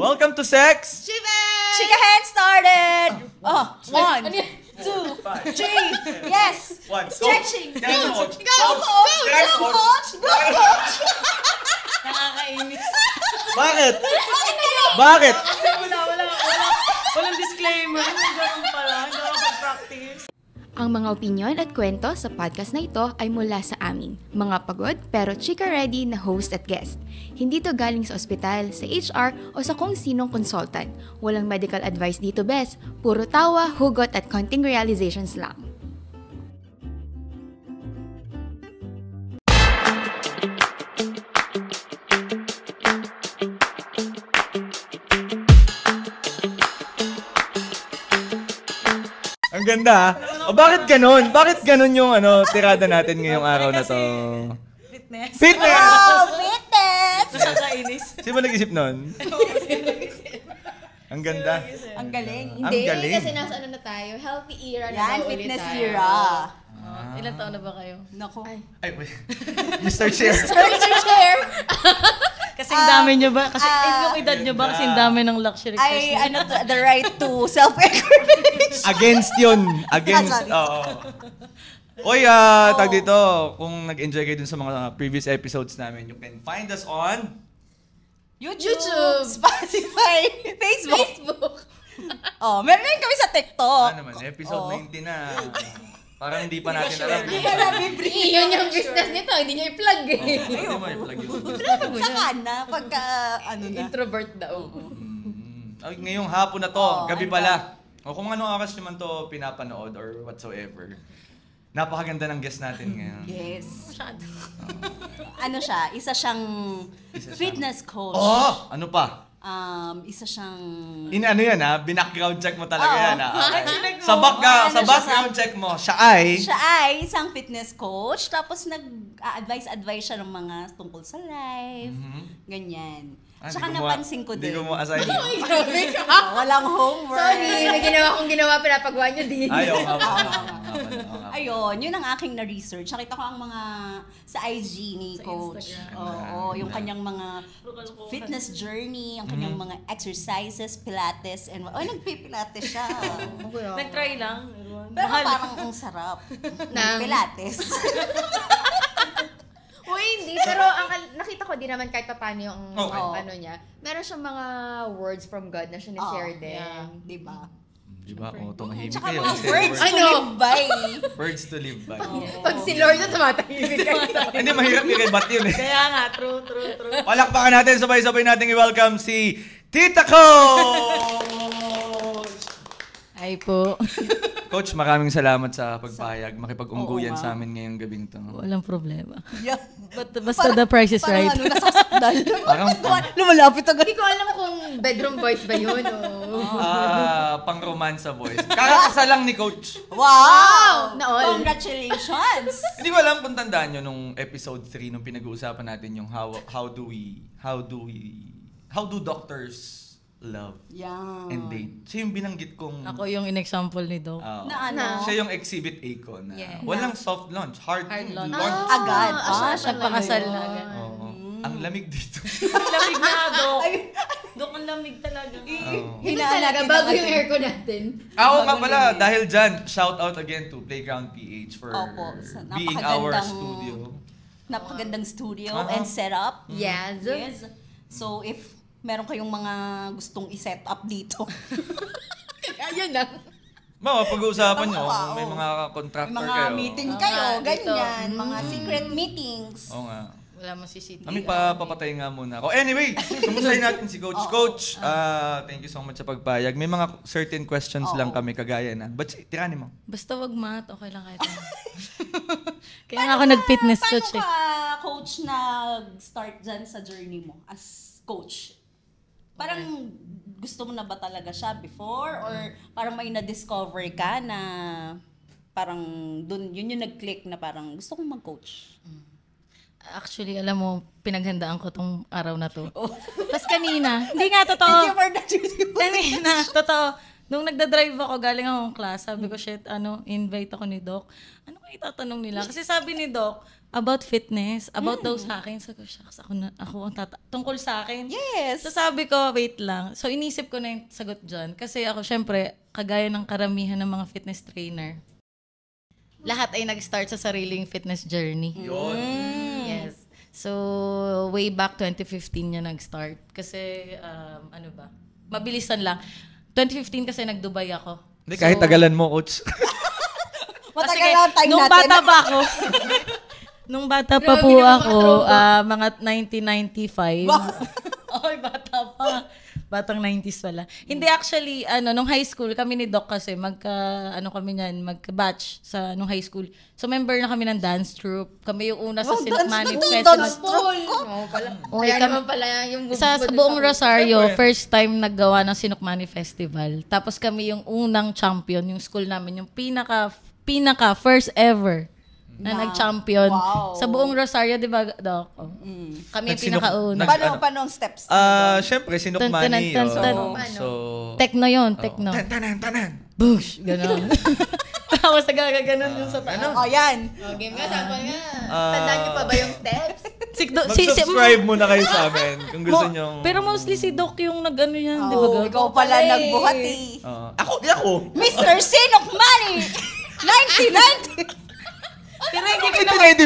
Welcome to Sex! Chika hand started! 1, 2, 3, yes! Stretching! Go, coach! Nakakainis. Bakit? Kasi walang disclaimer. Ganun pala. Hindi ako mag-practice. Ang mga opinyon at kwento sa podcast na ito ay mula sa amin, mga pagod pero chika ready na host at guest. Hindi to galing sa ospital, sa HR o sa kung sinong consultant. Walang medical advice dito, bes. Puro tawa, hugot at konting realizations lang. Ang ganda O bakit ganun? Bakit ganun yung tirada natin ngayong araw na to? Fitness. Oh, fitness! Nakakainis. Sino ba nag-isip nun? Ang ganda. Ang galing. Ang Hindi, galing. kasi nasa na tayo, healthy era na Yan, daw ulit fitness tayo. era. Ilan taon na ba kayo? Naku. Ay, wait. Mr. Chair. Mr. Chair! Kasing dami nyo ba? Kasi yung edad nyo ba? Kasing dami ng luxury cars Ay, nyo. the right to self-encourage. Against yun. Against, sorry. oo. Oy, tag dito, kung nag-enjoy kayo dun sa mga previous episodes namin, you can find us on YouTube, Spotify, Facebook. Meron rin kami sa TikTok. naman, episode 90 na. Parang hindi pa natin alam. Yun yung business nito, hindi niya i-plug eh. Hindi mo i-plug yun. Saka na, pagka, na. Introvert daw. Ay, ngayong hapon na to, gabi pala. O kung anong oras naman to pinapanood or whatsoever. Napakaganda ng guest natin ngayon. Yes. Masyado. Siya? Isa siyang fitness coach. Oh! Ano pa? Isa siyang... Binackground check mo talaga yan Check mo. Sa background check mo, siya ay isang fitness coach. Tapos nag-advise siya ng mga tungkol sa life. Ganyan. Tsaka napansin ko din. Hindi ko mo assign. Walang homework. Sorry, may ginawa pinapagawa niyo din. Ayaw nga. Ayun, yun ang aking na-research. Nakita ko ang mga sa IG ni Sa Coach. Instagram. Oo, yung kanyang mga fitness journey, ang kanyang mga exercises, pilates, and... nagpipilates siya. Nag-try lang. Pero parang ang sarap. Pilates. Uy, hindi. Pero nakita ko din naman kahit pa paano yung niya. Meron siyang mga words from God na siya ni-share din. Yeah, diba? Diba? O, tumahimik Tsaka kayo. mga words to Ano? live by. Words to live by. Pag si Lord na tumatahimik kayo. Hindi, mahirap i-rebat yun eh. Kaya nga, true. Palakpakan natin, sabay-sabay natin i-welcome si Tita Coach! Ay po. Coach, maraming salamat sa pagpahayag, makipag-ungguyan Oo, sa amin ngayong gabing to. Walang problema. Yeah. Basta the price is right. Parang nasasakdal. Parang Lumalapit agad. Hindi ko alam kung bedroom voice ba yun o... pang-romansa voice. Kakakasal lang ni Coach. Wow! Naol. Congratulations! Hindi ko alam kung tandaan nyo nung episode 3 nung pinag-uusapan natin yung how do doctors love and date. Siya yung binanggit kong... Ako yung in-example ni Doc. Na ano? Siya yung exhibit A ko na Yeah. walang soft launch, hard launch. Agad. Nagpakasal na agad. Oo. Ang lamig dito. Ang lamig na, Doc. Doc, ang lamig talaga. Hindi talaga, bago yung aircon natin. Oo nga pala, dahil dyan, shout out again to Playground PH for being our studio. Napakagandang studio and setup. Yes. Yes. So, if meron kayong mga gustong i-set up dito. Ayun lang. Pag-uusapan nyo, may mga contractor May mga kayo. meeting kayo, dito. ganyan. Mga secret meetings. Oo nga. Wala mo CCTV. Kami papatay nga muna ako. Anyway, kumustahin natin si Coach. Coach, thank you so much sa pagpayag. May mga certain questions lang kami kagaya na. But tiranin mo. Basta wag math, okay lang kahit ano. Kaya nga ako nag-fitness coach eh. Paano ka, Coach, nag-start dyan sa journey mo as coach? Parang gusto mo na ba talaga siya before? Or parang may na-discover ka na parang yun yung nag-click na parang gusto kong mag-coach? Actually, alam mo, pinaghandaan ko tong araw na to. Tapos kanina, hindi nga totoo. Thank you for that. Kanina, totoo. Nung nagda-drive ako, galing akong class, sabi ko, shit, invite ako ni Doc. Ano kayo itatanong nila? Kasi sabi ni Doc, about fitness, about daw sa akin. So, shucks, ako ang tungkol sa akin. Yes. So, sabi ko, wait lang. So, inisip ko na yung sagot dyan. Kasi ako, syempre, kagaya ng karamihan ng mga fitness trainer, lahat ay nag-start sa sariling fitness journey. Yun. Yes. So, way back 2015 niya nag-start. Kasi, mabilisan lang. 2015 kasi nag-Dubai ako. Hindi, kahit tagalan mo, coach. Matagal lang time nung natin. bata pa ako, nung bata pa po ako, mga 1995. Oy, bata pa. Batang 90s pala. Hindi actually, nung high school, kami ni Doc kasi, magka-batch sa nung high school. So, member na kami ng dance troupe. Kami yung una sa Sinukmani Festival. Kaya naman pala yung Sa buong Rosario, first time naggawa ng Sinukmani Festival. Tapos kami yung unang champion, yung school namin, yung pinaka first ever na nag-champion sa buong Rosario, di ba, Doc? Kami yung pinakauna. Paano ang steps? Siyempre, Sinukmani yun. So, Techno yun, techno. Tanan. Bush! Ganon. Tapos nagagaganon dun sa taas. Yan. Game nga, sample nga. Tandaan niyo pa ba yung steps? mag-subscribe muna kayo sa amin kung gusto nyo. Pero mostly si Doc yung nag-ano yan, di ba? Ikaw pala nagbuhati. Ako. Mr. Sinukmani! 1990! Pero hindi ko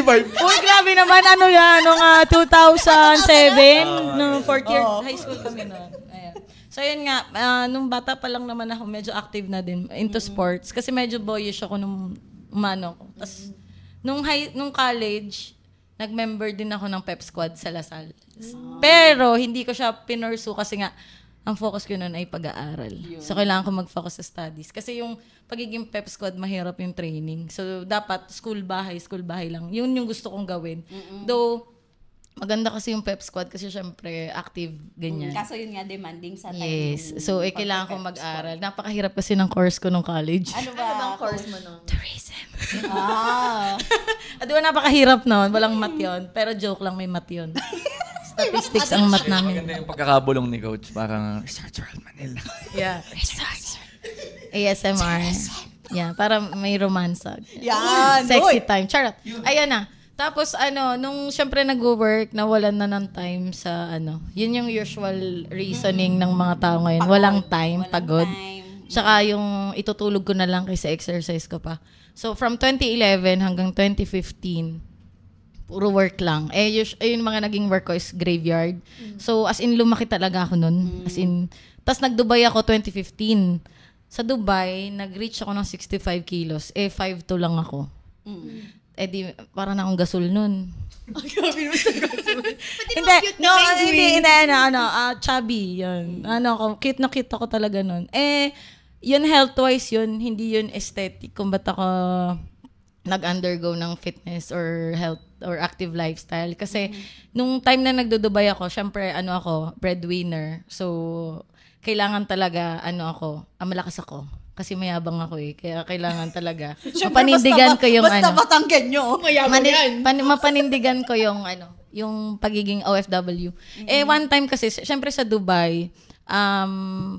1995. Uy, grabe naman. Ano yan? Noong 2007, no, fourth year high school kami noon. Ayan. So, yun nga. Nung bata pa lang naman ako, medyo active na din into sports. Kasi medyo boyish ako nung umano ko. Tapos, nung college, nag-member din ako ng pep squad sa Lasal. Pero, hindi ko siya pinursu kasi nga, ang focus ko nun ay pag-aaral. So, kailangan ko mag-focus sa studies. Kasi yung pagiging pep squad, mahirap yung training. So, dapat school-bahay lang. Yun yung gusto kong gawin. Though, maganda kasi yung pep squad kasi syempre active, ganyan. Kaso yun nga, demanding sa time. Yes. So, kailangan kong mag-aral. Napakahirap kasi ng course ko nung college. Ano bang course mo nun? Tourism. Ah. Di ba napakahirap nun? Walang math yun. Pero joke lang, may math yun. Statistics ang math namin. Maganda yung pagkakabulong ni coach. Parang Research World Manila. Yeah. ASMR. Yeah, para may romansa. Yan. Sexy time. Charot. Ayan na. Tapos nung syempre nag-work, nawalan na ng time sa yun yung usual reasoning ng mga tao ngayon. Walang time, pagod. Tsaka yung itutulog ko na lang kaysa exercise ko pa. So from 2011 hanggang 2015, puro work lang. Yung mga naging work ko is graveyard. So as in lumaki talaga ako nun. As in, tas nag-Dubai ako 2015. Sa Dubai, nag-reach ako ng 65 kilos. 5'2" lang ako. Di, parang na akong gasol nun. Grabe mo sa gasol. Hindi, chubby, yun. Cute na cute ako talaga nun. Yun health-wise yun, hindi yun aesthetic. Kung ba't ako nag-undergo ng fitness or health or active lifestyle. Kasi, nung time na nagdo-Dubai ako, syempre, ako, breadwinner. So, kailangan talaga, malakas ako. Kasi mayabang ako Kaya kailangan talaga. Mapanindigan ko yung basta Batanggen nyo. mapanindigan ko yung pagiging OFW. One time kasi, syempre sa Dubai,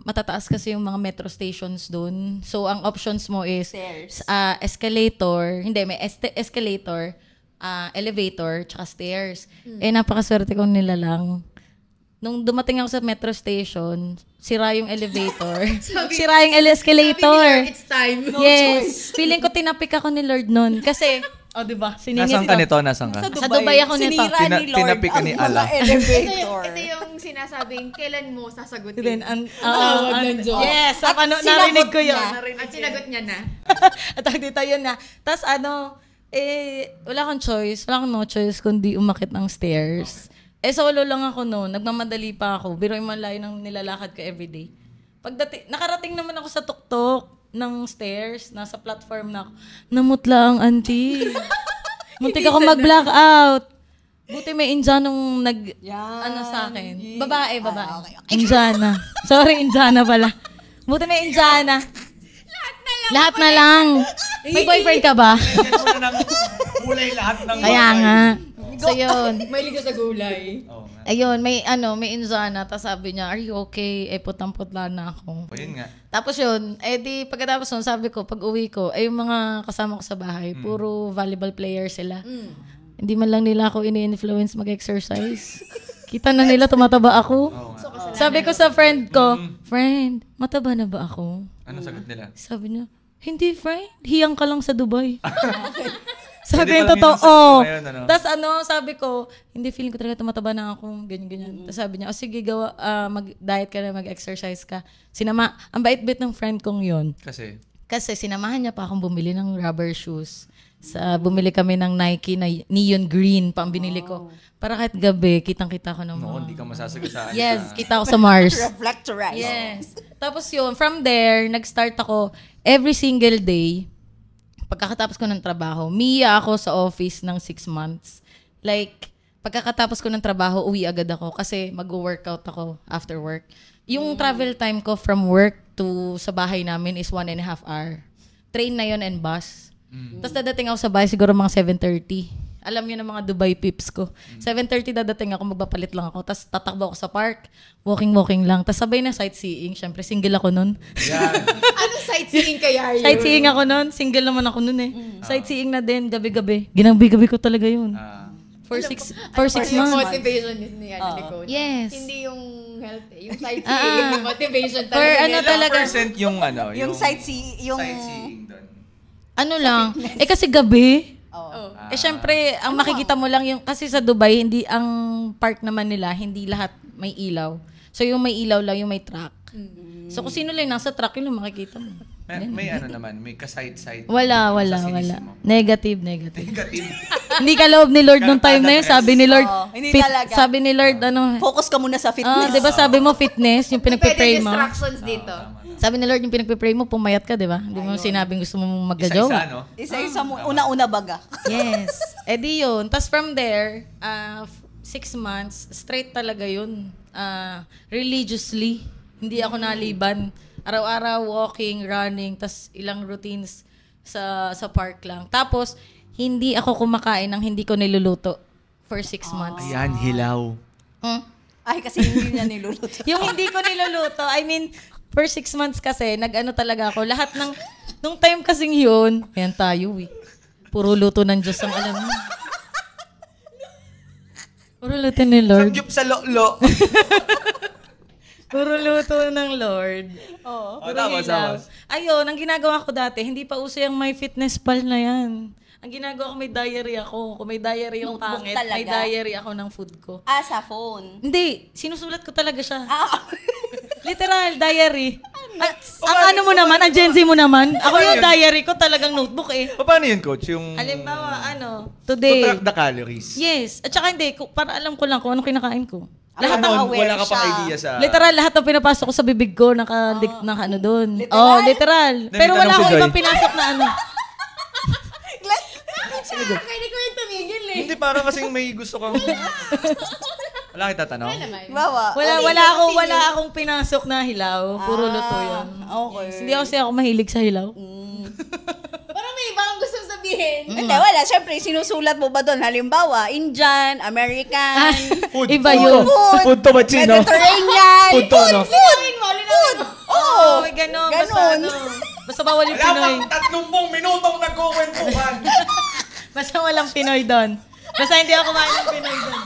matataas kasi yung mga metro stations dun. So, ang options mo is escalator. Hindi, may escalator, elevator, tsaka stairs. Napakaswerte kong nilalang. Nung dumating ako sa metro station, sira yung elevator. Sira yung escalator. It's time. Yes. Feeling ko tinapik ako ni Lord nun. Kasi, di ba? Nasaan ka nito? Nasaan ka? Sa Dubai ako nito. Sinira ni Lord tinapik ka ni ang Allah. mga elevator. Ito yung sinasabing, kailan mo sasagutin? Then, yes, narinig ko yun. At sinagot niya na. At dito yun na. Tapos wala akong choice. Wala akong no choice kundi umakit ng stairs. Solo lang ako noon. Nagmamadali pa ako. Biro yung malayo ng nilalakad ko everyday. Nakarating naman ako sa tuktok ng stairs. Nasa platform na ako. Namutla ang auntie. Muntik ako mag-blackout. Buti may Indianong sa akin. Babae. Okay. Indiana. Sorry, Indiana pala. Buti may Indiana. Lahat na lang. May boyfriend ka ba? Kulay lahat ng Kaya nga. So, yun. May liga sa gulay. Ayun, may Indiana. Tapos sabi niya, are you okay? Putang-putla na ako. Yun nga. Tapos yun, di pagkatapos nun, sabi ko, pag uwi ko, yung mga kasama ko sa bahay, puro volleyball player sila. Hindi man lang nila ako ini-influence mag-exercise. Kita na nila tumataba ako. Sabi ko sa friend ko, friend, mataba na ba ako? Anong sagot nila? Sabi niya, hindi friend, hiyang ka lang sa Dubai. Sabi ko Hindi yung pa lang totoo. yun ang sagot mo ngayon, ano? Tapos sabi ko, hindi feeling ko talaga tumataba na ako, ganyan-ganyan. Tapos sabi niya, sige, mag-diet ka na, mag-exercise ka. Ang bait-bait ng friend kong yun. Kasi sinamahan niya pa akong bumili ng rubber shoes. Bumili kami ng Nike na neon green, pang binili ko. Para kahit gabi, kitang-kita ko ng mga... No, hindi ka masasagasaan. Yes, kita ko sa Mars. Reflectorize. Yes. Tapos yun, from there, nag-start ako every single day. Pagkakatapos ko ng trabaho, miya ako sa office ng 6 months. Like, pagkakatapos ko ng trabaho, uwi agad ako kasi mag-workout ako after work. Yung travel time ko from work to sa bahay namin is 1.5 hour. Train na yun and bus. Tapos dadating ako sa bahay siguro mga 7:30. Alam niyo na mga Dubai pips ko. 7:30 dadating ako, magpapalit lang ako. Tapos tatakbo ako sa park. Walking lang. Tapos sabay na sightseeing. Siyempre, single ako nun. Yan. Anong sightseeing kaya yun? Sightseeing ako nun. Single naman ako nun eh. Sightseeing na din, gabi-gabi. Ginabi-gabi ko talaga yun. For six Yung months. motivation ni Coach. Yes. Hindi yung health, yung sightseeing, yung motivation talaga. For ano nila. talaga. Percent yung ano, Yung sightseeing, yung... sightseeing doon. Ano lang. Kasi gabi. Oh. Syempre, ang makikita mo lang yung, kasi sa Dubai, hindi, ang park naman nila, hindi lahat may ilaw. So, yung may ilaw lang, yung may truck. So, kung sino lang nasa truck, yun yung makikita mo. May ano naman, may ka-side-side. Wala. Sa mo. Negative. Negative. Hindi ka loob ni Lord nung time na yun. Sabi ni Lord, hindi talaga. sabi ni Lord, ano, Focus ka muna sa fitness. di ba sabi mo fitness, yung pinagpe-pray mo. distractions dito. Sabi ni Lord, yung pinagpe-pray mo, pumayat ka, di ba? Hindi mo sinabing gusto mong Isa-isa, maggajowa. no? Isa-isa mo, una-una baga. Yes. Di yun. Tapos from there, 6 months, straight talaga yun. Religiously. Hindi ako naliban. Araw-araw, walking, running, tas ilang routines sa park lang. Tapos, hindi ako kumakain ng hindi ko niluluto for 6 months. Ayan, hilaw. Ay, kasi hindi niya niluluto. Yung hindi ko niluluto, I mean, for 6 months kasi, nag-ano talaga ako. Lahat ng, nung time kasing yun, ayan tayo eh. Puro luto ng Diyos ang alam mo. Puro luto ni Lord. Samgyup sa lo-lo. Puro luto ng Lord. Oo. Puro Tapos. Ayun, ang ginagawa ko dati, hindi pa uso yung may fitness pal na yan. Ang ginagawa ko, may diary ako. Kung may diary yung Notebook pangit, talaga? may diary ako ng food ko. Sa phone. Hindi, sinusulat ko talaga siya. Ah, Literal, diary. Ang ano mo naman, ang Gen Z mo naman. Ako yung diary ko, talagang notebook eh. Paano yun, Coach? Yung... Halimbawa, To today. track the calories. Yes. At saka hindi, para alam ko lang kung anong kinakain ko. lahat ng aware wala ka pang siya. idea sa... Literal, lahat ng pinapasok ko sa bibig ko, naka ano doon. Literal? Oh, literal. Pero Namitanong wala si akong Joy. ibang pinasok na ano. Kaya di ko yung tumigil eh. Hindi, parang kasing may gusto kang... Wala kita tanong? Bawa. Wala akong pinasok na hilaw. Puro luto yun. Okay. Hindi ako mahilig sa hilaw. Parang may ibang gusto sabihin. Hindi, wala. Siyempre, sinusulat mo ba doon? Halimbawa, Indian, American, Food. Iba yun. Food to ba, Chino? Mediterranean. Food to, no? Food. Oh, may ganon. Basta bawal yung Pinoy. Wala pang 30 minutong nagkukwentuhan. Basta walang Pinoy doon. Basta hindi ako kumain ng Pinoy doon.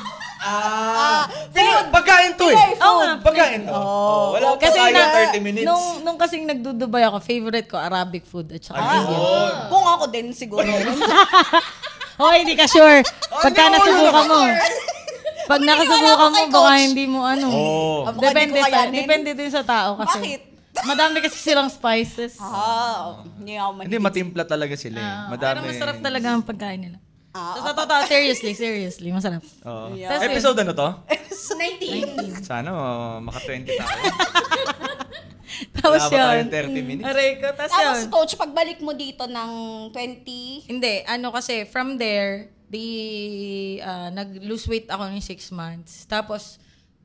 Pagkain to eh. Oo nga. Pagkain to. Wala pa tayo 30 minutes. Nung kasing nagdudubay ako, favorite ko, Arabic food at saka Indian. Kung ako din siguro. Hoy, hindi ka sure. Pagka nasubukan mo. Pag nakasubukan mo, kay baka Coach. hindi mo ano. Baka di ko kayanin. Depende din sa tao kasi. Bakit? Madami kasi silang spices. Hindi ako Hindi, matimpla talaga sila eh. Pero Madami. masarap talaga ang pagkain nila. Sa totoo, seriously, masarap. Oo. Yeah. Tas- Episode ano to? 19. Sana maka-20 tayo. Tapos Wala pa yun. tayong 30 minutes. Aray ko, tapos Tapos, yun. coach, pagbalik mo dito ng 20... Hindi, kasi from there, nag-lose weight ako ng 6 months. Tapos,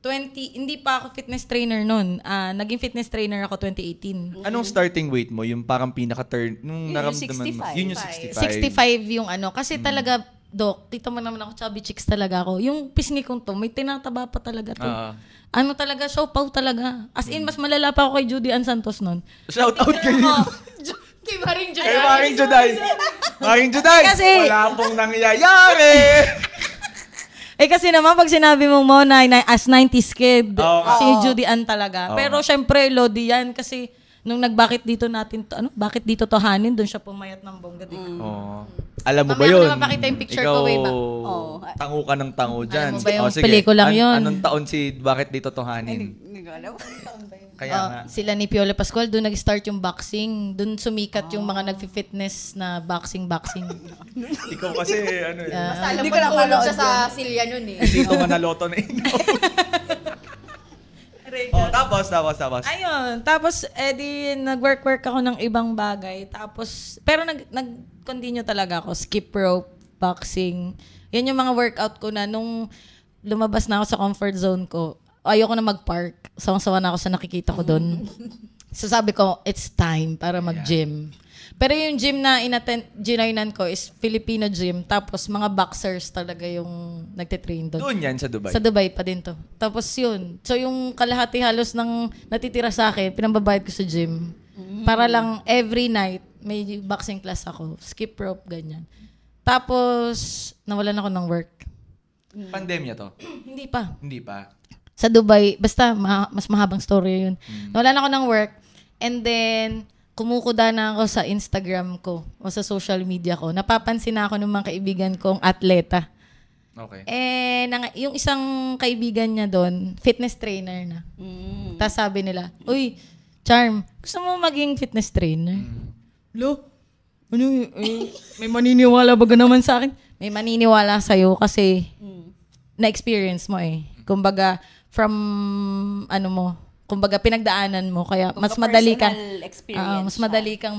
hindi pa ako fitness trainer nun. Naging fitness trainer ako 2018. Anong starting weight mo? Yung parang pinaka-turn, nung Yun yung naramdaman mo? 65. Yun yung 65. 65 yung ano. Kasi talaga, Doc, tita mo naman ako, chubby chicks talaga ako. Yung pisngi kong to, may tinataba pa talaga to. Ano talaga, siopaw talaga. As in, mas malala pa ako kay Judy Ann Santos nun. Shout out kayo. Kay Maring Juday. Kayo maring Juday. Maring Juday, Kasi- wala pong nangyayari. Kasi naman, pag sinabi mong Mona, as 90s kid, Oo. si Judy Ann talaga. Oo. Pero syempre, Lodi yan. Kasi nung nagbakit dito natin, bakit dito tohanin, doon siya pumayat ng bongga. Oh. Alam mo ba Mamaya ko yun? na mapakita yung picture Ikaw, ko, way back. tango ka ng tango dyan. mo ba yung sige. pelikulang yun? Anong taon si Bakit Dito Tohanin? Hindi ko alam. Kaya nga. Sila ni Piolo Pascual, doon nag-start yung boxing. Doon sumikat yung mga nag-fitness na boxing. Ikaw kasi, ano eh. Alam Hindi mo ko na natulog manood siya sa silya nun eh. Dito manaloto na ikaw. Tapos. Ayun. Tapos, di nag-work ako ng ibang bagay. Tapos, pero nag-continue talaga ako. Skip rope, boxing. Yan yung mga workout ko na nung lumabas na ako sa comfort zone ko. Ayoko na mag-park. Sawang-sawa na ako sa nakikita ko doon. So sabi ko, it's time para mag-gym. Pero yung gym na ginoinan ko is Filipino gym. Tapos mga boxers talaga yung nagtitrain doon. Doon yan sa Dubai. Sa Dubai pa din to. Tapos yun. So yung kalahati halos ng natitira sa akin, pinambabayad ko sa gym. Para lang every night, may boxing class ako. Skip rope, ganyan. Tapos, nawalan ako ng work. Pandemya to? Hindi pa. Hindi pa. Sa Dubai, basta mas mahabang story yun. Nawalan ako ng work. And then, kumukuda na ako sa Instagram ko o sa social media ko. Napapansin na ako ng mga kaibigan kong atleta. Okay. Yung isang kaibigan niya doon, fitness trainer na. Tapos sabi nila, uy, Charm, gusto mo maging fitness trainer? Lo, may maniniwala ba naman sa akin? May maniniwala sa'yo kasi na-experience mo eh. Kumbaga, kumbaga pinagdaanan mo kaya mas madali kang mas madali kang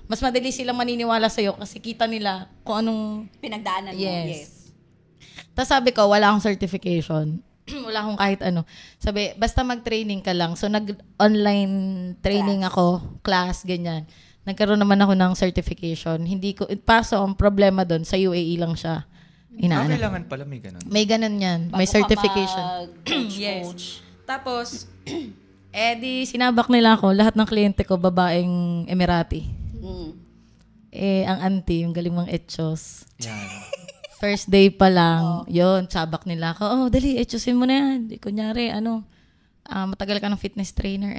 mas madali silang maniniwala sa iyo kasi kita nila kung anong pinagdaanan mo. Yes. Tapos sabi ko wala akong certification. Wala akong kahit ano. Sabi basta mag-training ka lang. So nag-online training class ganyan. Nagkaroon naman ako ng certification. Hindi ko ang problema doon sa UAE lang siya. Kailangan pala may ganun. May ganun yan. May certification. Yes. Tapos, di sinabak nila ako, lahat ng kliyente ko, babaeng Emirati. Ang auntie, yung galing mga etchos. Yan. First day pa lang, yun, sabak nila ako, dali, etchosin mo na yan. Kunyari, matagal ka ng fitness trainer.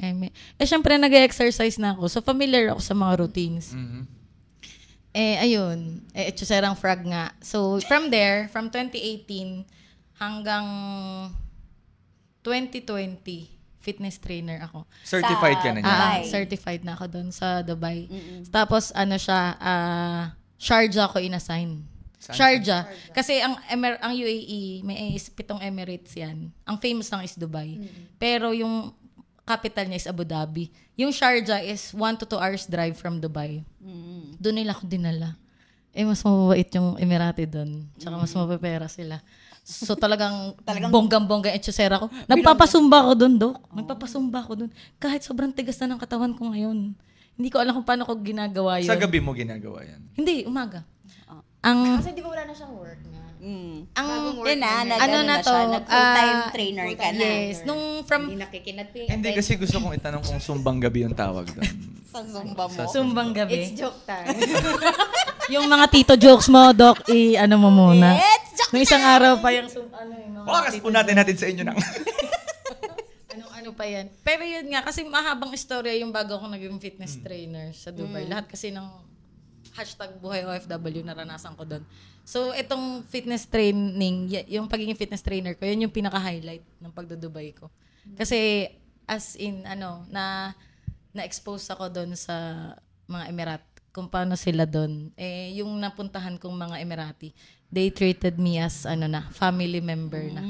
Syempre, nag-exercise na ako. So, familiar ako sa mga routines. Ayun, etchoserang frog nga. So, from 2018 hanggang 2020, fitness trainer ako. Certified ka na niya? Certified na ako doon sa Dubai. Tapos, Sharjah ako inassign. Sharjah. Kasi ang UAE, may 7 Emirates yan. Ang famous lang is Dubai. Pero yung capital niya is Abu Dhabi. Yung Sharjah is 1 to 2 hours drive from Dubai. Doon nila ako dinala. Mas mababait yung Emirati doon. Tsaka mas mapapera sila. So talagang bonggang-bongga etchosera ko. Nagpapasumba ko doon, Dok. Nagpapasumba ko doon. Kahit sobrang tigas na ng katawan ko ngayon. Hindi ko alam kung paano ko ginagawa yun. Sa gabi mo ginagawa yan? Hindi, umaga. Kasi di ba wala na siyang work na? Full-time trainer ka na. Yes. Nung from... Hindi nakikinat. Hindi kasi gusto kong itanong kung sumbang gabi yung tawag doon. Sa Zumba mo. Sumbang gabi. It's joke time. Yung mga tito jokes mo, Doc, mo muna. Nung isang araw pa yung mga Oras po natin sa inyo nang. ano pa yan. Pero yun nga, kasi mahabang istorya yung bago ako naging fitness trainer sa Dubai. Lahat kasi ng #buhay OFW naranasan ko doon. So, itong fitness training, yung pagiging fitness trainer ko, yun yung pinaka-highlight ng pagdo-Dubai ko. Kasi, na-expose ako doon sa mga Emirat, kung paano sila doon. Yung napuntahan kong mga Emirati, they treated me as, family member na.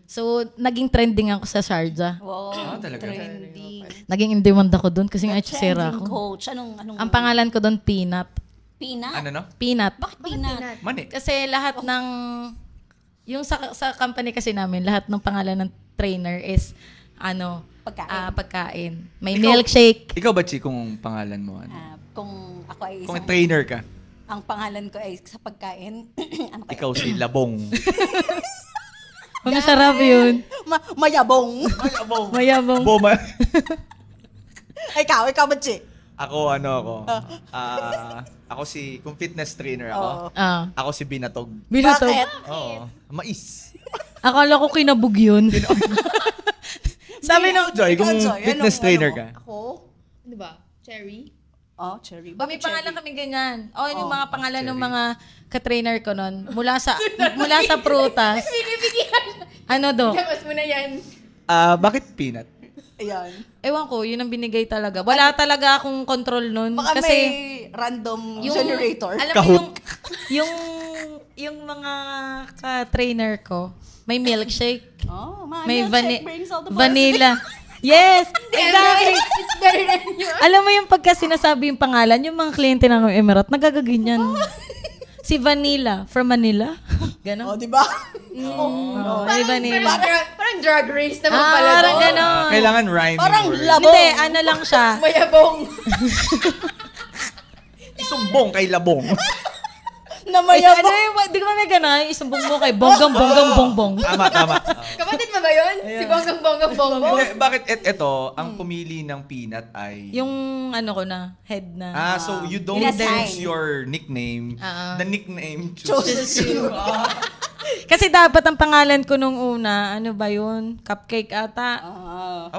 So, naging trending ako sa Sharjah. Wow, talaga? trending. Naging in demand ako doon kasi nga etchosera Trending ako. coach. Anong Ang pangalan ko doon, Peanut. Peanut? Ano no? Peanut. Bakit peanut? Mani. Kasi lahat ng, yung sa company kasi namin, lahat ng pangalan ng trainer is, Pagkain. pagkain. May milkshake. Ikaw ba, Chi, kung pangalan mo? Kung ako ay Kung trainer ka, ang pangalan ko ay sa pagkain, ano kaya? ikaw si Labong. Masarap yun. Mayabong. Labong. Mayabong. Boma. ikaw ba, Chi? Ako, ako kung fitness trainer ako, ako si Binatog. Binatog. Bakit? Oo. Mais. Akala ko kinabog yun. Sabi nung, Joy, kung Ikaw, Joy, fitness trainer ka. Ako? Di ba? Cherry? Oh, cherry. may Bakit pangalan cherry? kami ganyan. Yung mga pangalan ng cherry. mga ka-trainer ko nun. Mula sa prutas. Ano do? Labas mo na yan. Bakit peanut? Ayan. Ewan ko, yun ang binigay talaga. Wala talaga akong control nun. Baka kasi may random generator. Alam mo Kahoot. yung mga ka-trainer ko, may milkshake. Oh, May milkshake brings all the vanilla. Yes! Exactly! It's better than you. Alam mo yung pagka sinasabi yung pangalan, yung mga kliyente ng Emirate, nagagaganyan. Si Vanilla, from Manila. Ganon. Oh, di ba? May Vanilla. Parang drag race naman pala Parang to. ganon. Kailangan rhyming Parang word. labong. Hindi, ano lang siya. Mayabong. Isumbong kay labong. Namayabang. Di ko may gano'n, isumbong mo kay bongbong. Tama. Kapatid mo ba yun? Si Bonggang. Hindi, bakit ito, ang pumili ng peanut ay... Yung ano ko na, head na. so you don't Inassign. choose your nickname. The nickname Chooses you. Kasi dapat ang pangalan ko nung una, ano ba yun? Cupcake ata.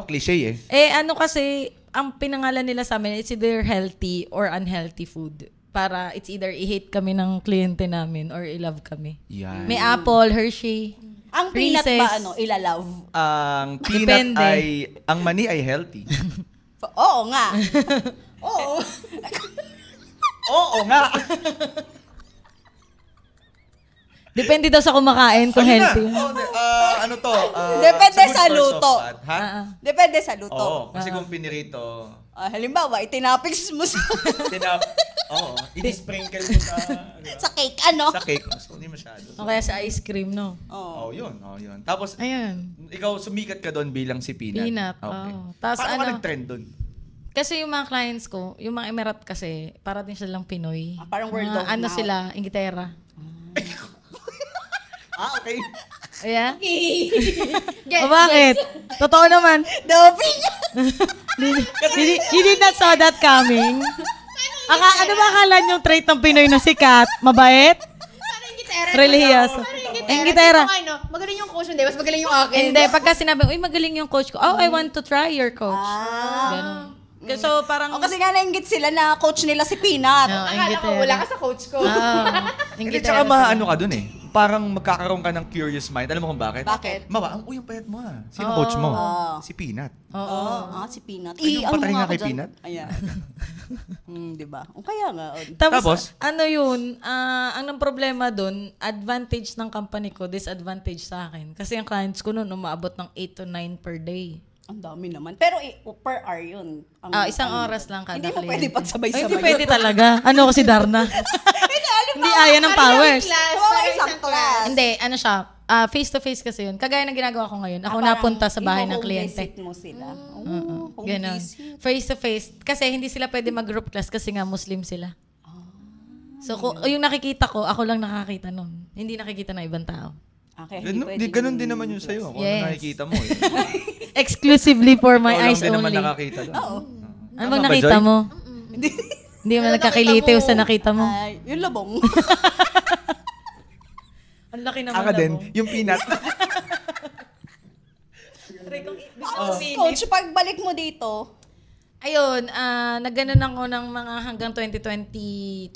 Cliche eh. Ano kasi, ang pinangalan nila sa amin, it's either healthy or unhealthy food. Para it's either i-hate kami ng kliyente namin or i-love kami. Yan. May apple, Hershey, Ang peanut Reese's. ba, ilalav? Ang peanut Depende. ang mani ay healthy. Oo nga. Oo. Oo nga. Depende daw sa kumakain kung Ayun na. healthy. Ano to? Depende good sa for luto. soft fat, ha? Depende sa luto. Oo, kasi kung pinirito, Halimbawa, itinapix mo sa, i-sprinkle mo sa cake, ano? sa cake. So, hindi masyado. O kaya sa ice cream, no? Oh, yun. Tapos, Ayun. ikaw sumikat ka doon bilang si Peanut. Peanut, Okay. oo. Tapos Paano ka ano? nag-trend doon? Kasi yung mga clients ko, yung mga Emirate kasi, para din silang Pinoy. Parang word Mga of ano mouth. sila, Inglaterra. Okay. Yeah? O bakit? Totoo naman. Dobby! You did not saw that coming. Ano ba akala niyong trait ng Pinoy na sikat? Mabait? Parang gitara. Religious. Inglaterra. Magaling yung coach, hindi. Mas magaling yung akin. Hindi, pagka sinabi, uy, magaling yung coach ko. Oh, I want to try your coach. Ganon. So, parang... O kasi nga nainggit sila na coach nila si Peanut. No, Akala ko wala ka sa coach ko. Hindi, tsaka maano ka doon eh. Parang magkakaroon ka ng curious mind. Alam mo kung bakit? Bakit? Ang uyang payat mo ah. Sino coach mo? Si Peanut. Oo. Si Peanut. Ano, patay nga kay Peanut? Ayan. Di ba? O kaya nga. Tapos? Ano yun, ang nang problema dun, advantage ng company ko, disadvantage sa akin. Kasi ang clients ko nun, umaabot ng 8 to 9 per day. Ang dami naman. Pero per hour yun. Isang oras lang kada Hindi mo client. pwede pagsabay-sabay. Ay, hindi pwede talaga. Ano ko si Darna? Hindi aya ng powers. Isang class. Hindi, ano siya, face-to-face kasi yun. Kagaya ng ginagawa ko ngayon. Ako napunta sa bahay ng kliyente. Visit mo sila. Ganon. Face-to-face. Kasi hindi sila pwede mag-group class kasi nga Muslim sila. So, yung nakikita ko, ako lang nakakita nun. Hindi nakikita ng ibang tao. Okay, Ganun din naman yun sa'yo. Kung ano nakikita mo eh. Exclusively for my Ikaw lang eyes din naman only. nakakita doon. Ano bang nakita mo? Hindi mo nagkakilitiw sa nakita mo. Ay, yung labong. Ang laki naman Aka din, mo. yung Peanut. Coach, pagbalik mo dito, Ayun, nagganon ako ng mga hanggang 2021.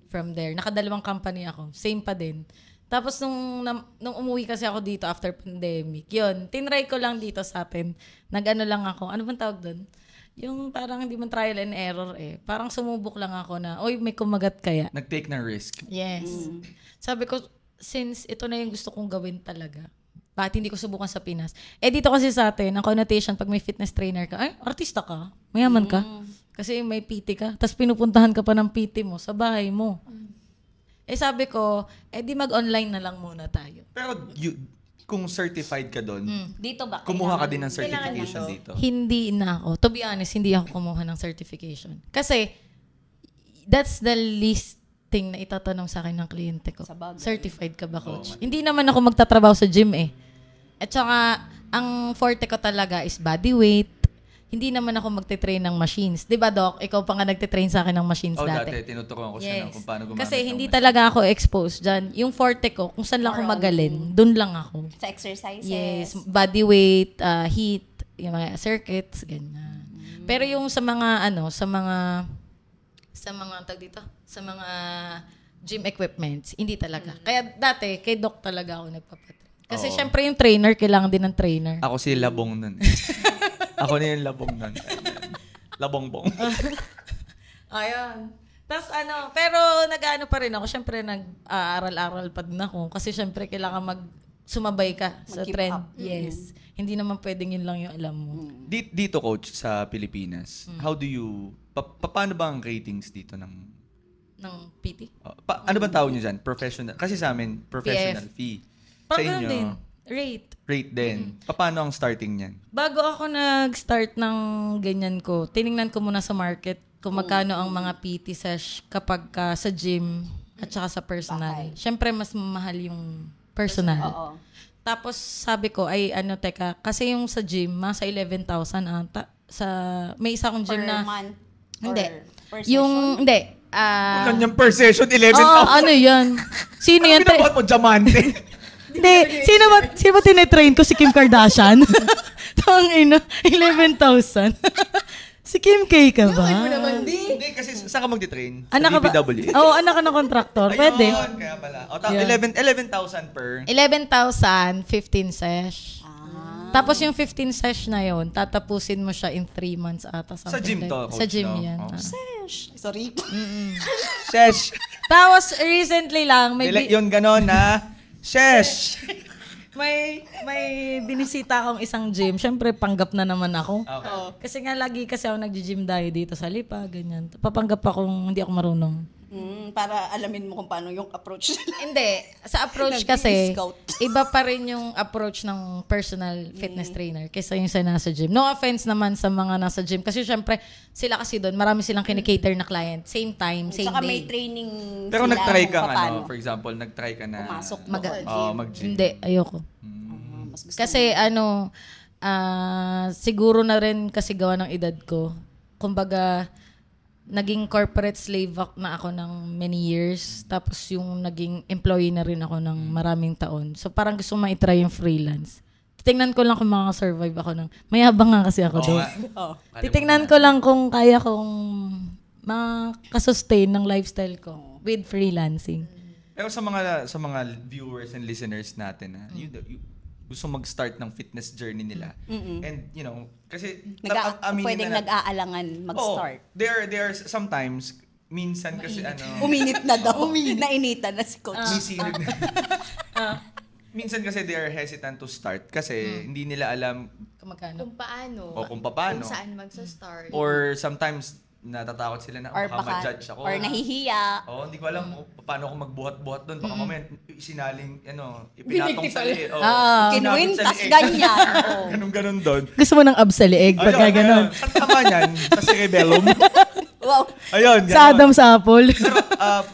From there. Nakadalawang company ako. Same pa din. Tapos nung umuwi kasi ako dito after pandemic, yun, tinry ko lang dito sa atin. Nag-ano lang ako. Ano bang tawag doon? Yung parang hindi man trial and error eh. Parang sumubok lang ako na, oy, may kumagat kaya. Nag-take ng risk. Yes. Sabi ko, since ito na yung gusto kong gawin talaga, bakit hindi ko subukan sa Pinas? Dito kasi sa atin, ang connotation, pag may fitness trainer ka, ay, artista ka, mayaman ka. Kasi may PT ka. Tapos pinupuntahan ka pa ng PT mo sa bahay mo. Sabi ko, di mag-online na lang muna tayo. Pero kung certified ka doon, dito ba? kumuha ka din ng certification dito. Hindi na ako. To be honest, hindi ako kumuha ng certification. Kasi, that's the least thing na itatanong sa akin ng kliyente ko. Certified ka ba, coach? Hindi naman ako magtatrabaho sa gym eh. At saka, ang forte ko talaga is body weight, hindi naman ako magte-train ng machines. 'Di ba, Doc? Ikaw pa nga nagte-train sa akin ng machines dati dati. tinuturuan ko siya ng kung paano gumamit. Kasi hindi ng talaga ako exposed dyan. Yung forte ko, kung saan lang ako magaling, dun lang ako. Sa exercises. Yes, body weight, heat, yung mga circuits, ganyan. Pero yung sa mga tag dito, sa mga gym equipments, hindi talaga. Kaya dati, kay Doc talaga ako nagpapatrain. Kasi syempre yung trainer, kailangan din ng trainer. Ako si Labong nun. Ako na yung Labong nun. Labongbong. Ayun. Tapos pero nag-ano pa rin ako. Syempre nag-aaral-aral pa din ako. Kasi syempre kailangan sumabay ka sa Mag-keep trend. up. Yes. Hindi naman pwedeng yun lang yung alam mo. Dito, Coach, sa Pilipinas, how do you, paano ba ang ratings dito ng Ng PT? ano ba tawag niyo dyan? Professional. Kasi sa amin, professional fee. Sa Parang inyo, din. Rate. rate din. Paano ang starting niyan? Bago ako nag-start ng ganyan ko, tiningnan ko muna sa market kung magkano ang mga PT sesh kapag sa gym at saka sa personal. Siyempre, mas mahal yung personal. Oo. Tapos sabi ko, teka, kasi yung sa gym, sa 11,000 ata. May isa akong gym Per na... month? Hindi. Per session? Hindi. Kanyang per session, 11,000. Ano yan? Sino yan? Ano mo, diamante? Hindi. Sino ba tinetrain ko? Si Kim Kardashian? Tangina, 11,000. Si Kim K ka ba? Hindi, kasi saan ka magti-train? Sa Anak ka ba? DPW. Oo, anak ka ng kontraktor. Pwede. Ayun, kaya pala. O, Yeah. 11,000 per. 11,000, 15 sesh. Tapos yung 15 sesh na yon, tatapusin mo siya in 3 months ata. Sa gym to, Sa Coach, gym no? yan. Oh. Sorry. Shesh. Tapos recently lang, Yun ganon na. Shesh. may binisita akong isang gym. Siyempre, panggap na naman ako. Okay. Kasi nga, lagi kasi ako nag-gym dito sa Lipa, ganyan. Papanggap akong hindi ako marunong. Para alamin mo kung paano yung approach nila. Hindi. Sa approach kasi, Nag-i-scout. iba pa rin yung approach ng personal fitness trainer kaysa yung sa nasa gym. No offense naman sa mga nasa gym. Kasi syempre, sila kasi doon, marami silang kinikater na client. Same time, same Saka day. may training Pero sila nag-try kung kang paano. for example, nag-try ka na Pumasok mag-gym. Hindi, ayoko. Mas gusto Kasi siguro na rin kasi gawa ng edad ko. Kumbaga, naging corporate slave na ako ng many years. Tapos yung naging employee na rin ako ng maraming taon. So parang gusto ko ma-try yung freelance. Titingnan ko lang kung makaka-survive ako ng... Mayabang nga kasi ako doon. Titingnan ko lang kung kaya kong makasustain ng lifestyle ko with freelancing. Pero sa mga viewers and listeners natin, gusto mag-start ng fitness journey nila. And kasi aminin pwedeng na nag-aalangan mag-start. There are sometimes minsan kasi Uminit na daw. Nainitan na si coach. may sinag na. Minsan kasi they are hesitant to start kasi hindi nila alam Kung magkano. Kung paano. kung paano. Kung saan magsa-start. Or sometimes natatakot sila na Or baka ma-judge ako. or nahihiya. Hindi ko alam kung paano ako magbuhat-buhat doon. Baka mamaya sinaling, ipinatong sa liit. Kinuwintas ganyan. Ganun doon. Gusto mo ng abs sa lieg pagka ganon. Ang tama niyan, sa cerebellum. Wow. Ayun, Sa ganon. Adam's apple. Pero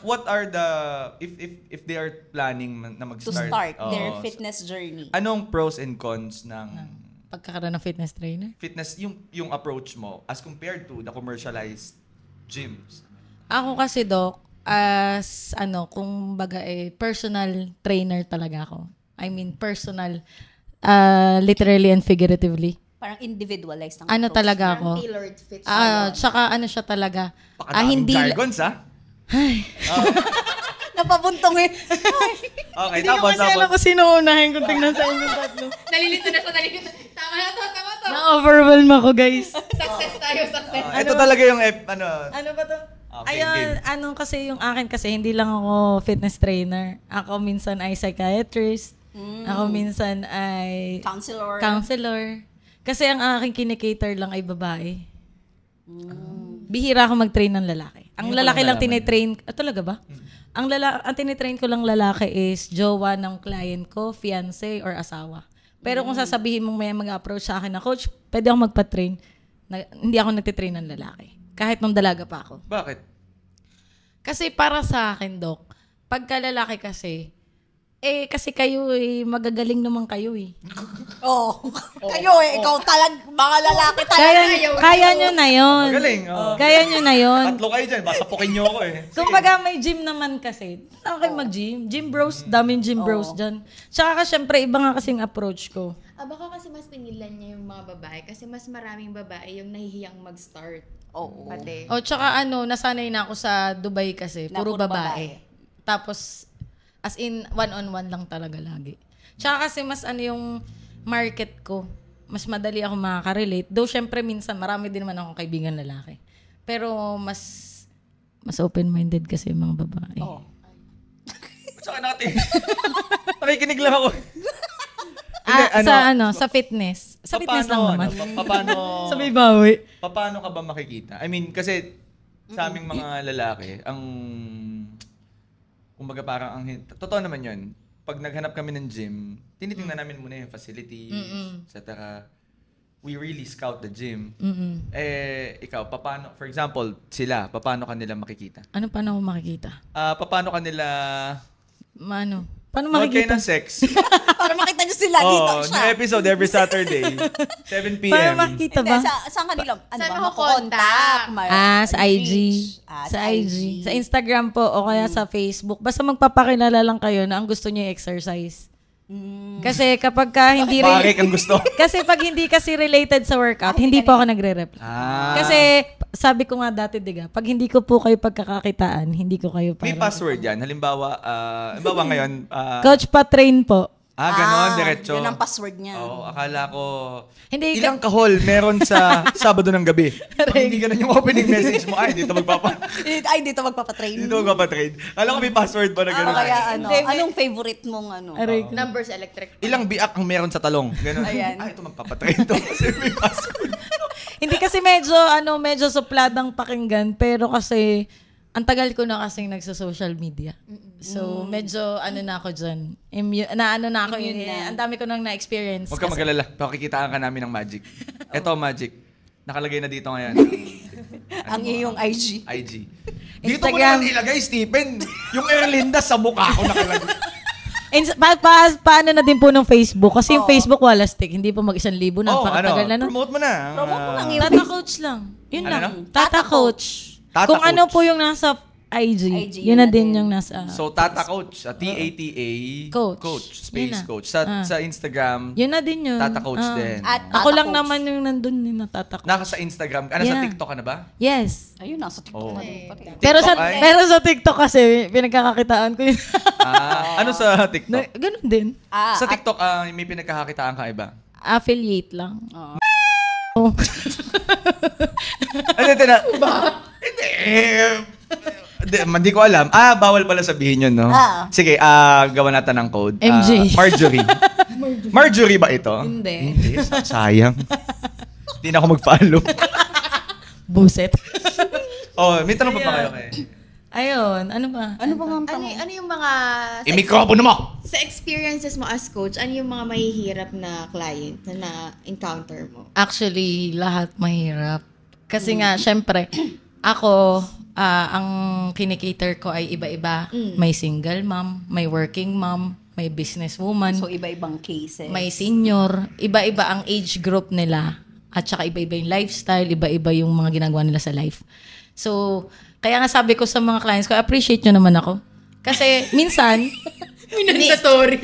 what are the, if they are planning na To mag-start. start their fitness journey. Anong pros and cons ng Pagkakaroon ng fitness trainer. fitness, yung approach mo as compared to the commercialized gyms? Ako kasi, Doc, as kung baga personal trainer talaga ako. I mean, personal, literally and figuratively. Parang individualized ang Ano approach. talaga ako? Tailored fit. Tsaka siya talaga. Hindi Hindi, jargons, ha? Napabuntong eh. Okay, hindi ko tapos, kasi alam kung sino unahin kung tingnan sa inyo tatlo. Nalilito na ko, nalilito. Tama na to. Na-overwhelm ako, guys. Success tayo, success. ito talaga yung, Ano ba to? Okay, game. Ayun, kasi yung akin kasi, hindi lang ako fitness trainer. Ako minsan ay psychiatrist. Ako minsan ay counselor. Kasi ang aking kinikater lang ay babae. Bihira ako mag-train ng lalaki. Ang lalaki lang tinitrain, talaga ba? Ang tinitrain ko lang lalaki is jowa ng client ko, fiancé or asawa. Pero kung sasabihin mong may mag-approach sa akin na, coach, pwede ako magpa-train. Hindi ako nagtitrain ng lalaki. Kahit nung dalaga pa ako. Bakit? Kasi para sa akin, Doc, pagka lalaki kasi, Eh, kasi kayo magagaling naman kayo eh. Oh. Kayo ikaw mga lalaki Kaya nyo na yun. Magaling. Kaya nyo na yun. Tatlo kayo dyan, basta pukin nyo ako eh. Kung baga may gym naman kasi, okay mag-gym. Gym bros, daming gym bros dyan. Tsaka syempre, iba nga kasing approach ko. Baka kasi mas pinilan niya yung mga babae kasi mas maraming babae yung nahihiyang mag-start. Oo. Pati. Tsaka nasanay na ako sa Dubai kasi, Na puro puro babae. Tapos, as in, one-on-one lang talaga lagi. Tsaka kasi mas yung market ko, mas madali ako makaka-relate. Though, syempre, minsan, marami din naman akong kaibigan lalaki. Pero, mas open-minded kasi yung mga babae. Oo. Saka natin. Nakikinig lang ako. Sa fitness. Sa fitness lang naman. Paano? Sa may bawi. Paano ka ba makikita? I mean, kasi sa aming mga lalaki, kumbaga parang totoo naman yun. Pag naghanap kami ng gym, tinitingnan namin muna yung facilities, etc. We really scout the gym. Ikaw, paano, for example, sila, paano kanila makikita? Paano ako makikita? Paano kanila Paano Huwag kayo makikita? ng sex. Para makita nyo sila dito siya. New episode every Saturday, 7 p.m. Paano makikita ba? Saan kanila? Saan ba? makokontak? Sa IG. Sa IG. Sa Instagram po o kaya sa Facebook. Basta magpapakilala lang kayo na ang gusto niyo exercise. Kasi kapag hindi Pare kang gusto. kasi pag hindi kasi related sa workout, hindi po ako nagre-reply. Kasi sabi ko nga dati, diga, pag hindi ko po kayo pagkakakitaan, hindi ko kayo May password yan. Halimbawa ngayon. Coach pa-train po. Ganon, diretso. Yun ang password niya. Oo, akala ko, Hindi ilang kahol meron sa Sabado ng gabi. Pag hindi ganun yung opening message mo, dito Dito magpapatrain. dito magpapatrade. Alam ko may password ba na gano'n. Kaya Hindi, anong favorite mong Numbers electric. Ilang biak ang meron sa talong. Ganun. Ayan. Ito magpapatrade to kasi may password. Hindi kasi medyo supladang pakinggan, pero kasi ang tagal ko na kasing nagsa-social media. So, medyo na ako dyan. Na ako yun. Ang dami ko nang na-experience. Huwag ka mag-alala. Pakikitaan ka namin ng magic. Ito, magic. Nakalagay na dito ngayon. ang iyong IG. IG. Dito mo naman ilagay, Stephen. Yung Erlinda sa mukha ko nakalagay. Paano na din po ng Facebook? Kasi yung Facebook wala stick. Hindi po mag-1,000 na. Napakatagal na. Promote mo na. Promote mo lang yung Tata Coach lang. Yun Ano lang. na? Tata Coach. Tata Kung ano Coach. po yung nasa IG, yun yun na na din din. yung nasa... So, Tata Coach. Tata Coach. Space Yun na. Coach. Sa Instagram, Yun na din yun. Tata Coach din. At Ako Tata lang Coach. naman yung nandun din na Tata Coach. Naka sa Instagram. Sa Yeah. TikTok ka na ba? Yes. Ayun, nasa TikTok na din pa rin. Pero sa TikTok kasi, pinagkakakitaan ko yun. Ano sa TikTok? Ganun din. Sa TikTok, may pinagkakakitaan ka iba? Affiliate lang. Hindi ko alam. Bawal pala sabihin yun, no? Sige, gawa natin ng code. MJ. Marjorie. Marjorie ba ito? Hindi. Sayang. Hindi na ako mag-follow. Buset. May tanong pa ba kayo kay? Ayun, ano ba? Ano ba ang Ano yung mga... Imikropono mo! Sa experiences mo as coach, ano yung mga mahihirap na client na na-encounter mo? Actually, lahat mahirap. Kasi nga, syempre, ako, ang kinikater ko ay iba-iba. May single mom, may working mom, may businesswoman, So, iba-ibang cases. may senior. Iba-iba ang age group nila. At saka iba-iba yung lifestyle, iba-iba yung mga ginagawa nila sa life. So, kaya nga sabi ko sa mga clients ko, appreciate nyo naman ako. Kasi minsan, story.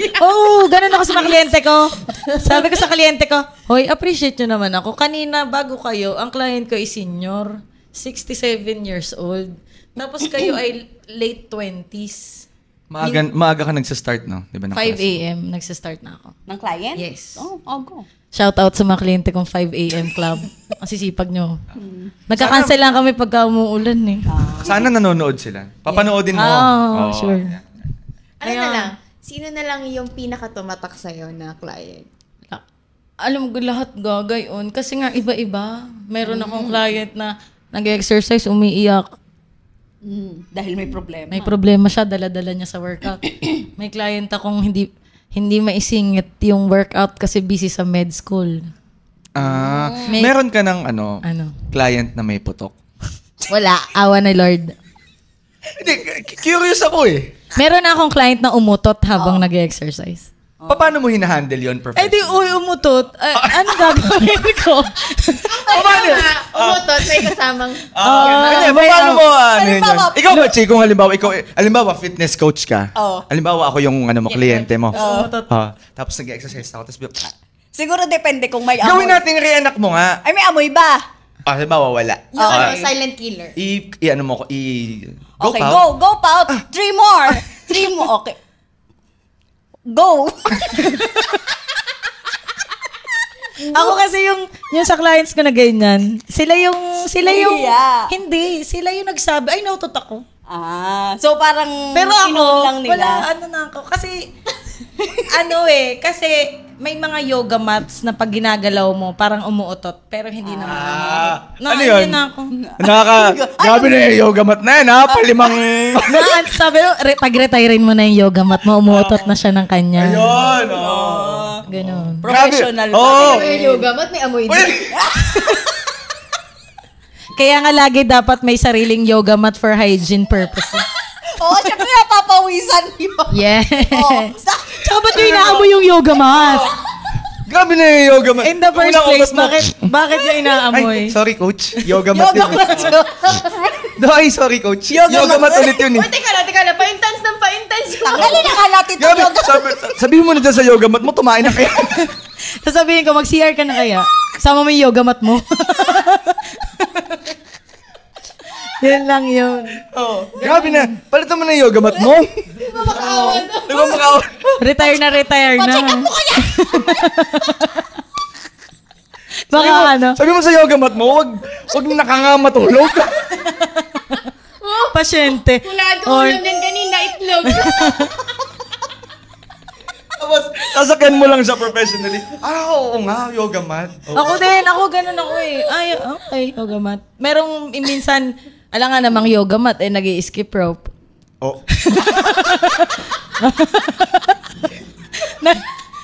ganun ako sa mga kliyente ko. Sabi ko sa kliyente ko, hoy, appreciate nyo naman ako. Kanina, bago kayo, ang client ko ay senior, 67 years old. Tapos kayo ay late 20s. Maaga ka nagsa-start, no? Di ba? 5 a.m. nagsistart na ako. Ng client? Yes. Go. Shout out sa mga kliyente kong 5 a.m. club. Ang sisipag nyo. Nagka-cancel lang kami pagka umuulan eh. Sana nanonood sila. Papanoodin mo. Sure. Ano na lang? Sino na lang yung pinaka-tumatak sa'yo na client? Alam ko lahat gagayon. Kasi nga iba-iba. Meron akong client na nag-exercise, umiiyak. Dahil may problema. May problema siya, dala-dala niya sa workout. May client akong hindi maisingit yung workout kasi busy sa med school. Meron ka ng client na may putok? Wala, awa na Lord. Hindi, curious ako eh. Meron na akong client na umutot habang nag-exercise. Paano mo hinahandle yun professionally? Umutot. Ano gagawin ko? Umutot, may kasamang... Paano mo yun? Halimbawa- Ikaw ba, Chi, kung halimbawa fitness coach ka. Oo. Halimbawa ako yung kliyente mo. Umutot. Tapos nag-exercise ako. Tapos Siguro depende kung may amoy. gawin natin re-enact mo nga. Ay, may amoy ba? Halimbawa wala. silent killer. I-ano mo ko, go Okay, pout. go pout. 3 more. 3 more. Okay. Go. Ako kasi yung sa clients ko na ganyan, sila yung, Yeah. hindi, sila yung nagsabi, ay, nautot ako. So parang Pero ako, inuun lang nila. wala, na ako. Kasi, kasi may mga yoga mats na pag ginagalaw mo, parang umuutot, pero hindi naman Ano yun? Na ako. Grabe na yung yoga mat na yan, ha? Palimang... Sabi mo, pag-retirein mo na yung yoga mat mo, umuutot na siya ng kanya. Ayun, Ganon. Professional Grabe. pa. Oo. May yoga mat, may amoy din. Kaya nga lagi dapat may sariling yoga mat for hygiene purposes. Oo, syempre napapawisan yun. Yeah. Oo. Tsaka ba't yung inaamoy yung yoga mat? Grabe na yung yoga mat. In the first Unang place, utot mo. bakit niya inaamoy? Ay, sorry coach. Yoga mat Yoga yun. mat. Ay, sorry coach. Yoga mat ulit yun eh. Teka lang. Pa-intense ng pa-intense ko. Tanggalin na nga natin ito Grabe, yoga. sabihin mo na dyan sa yoga mat mo, tumain na kayo. Sasabihin ko, mag-CR ka na kaya? Sama mo yung yoga mat mo. Yan lang yun. Grabe na. Palitan mo na yung yoga mat mo. Di ba makaawan? Retire na. Check up mo kaya. Baka Sabi mo sa yoga mat mo, wag nakangamatulog. pasyente. Wala ko Or- ulam din kanina, itlog. Tapos, sasakyan mo lang siya professionally. Oo nga, yoga mat. Ako din, ganun ako eh. Ay, okay, yoga mat. Merong minsan, alam nga namang yoga mat, nag-i-skip rope. Oh.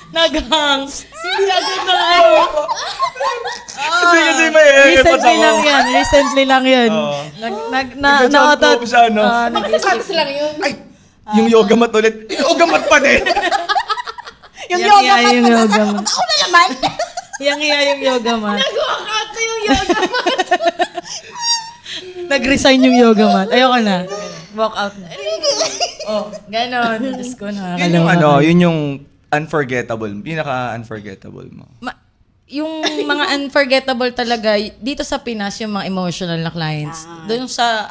Naghang. Hindi agad na Hindi kasi may airpot ako. Recently lang yun. Nag-jump rope siya, no? Sapatos lang yun. Ay, yung yoga mat ulit. Yoga mat pa din. Yung Yang yoga iya mat. yung yoga mat. Ako na naman. Yang yung yoga mat. Nag-walkout na yung yoga mat. Nag-resign yung yoga mat. Ayoko na. Walk out na. Ganon. Diyos ko, nakakalawa. Yun yung unforgettable. Pinaka-unforgettable mo. Yung mga unforgettable talaga, dito sa Pinas, yung mga emotional na clients. Doon sa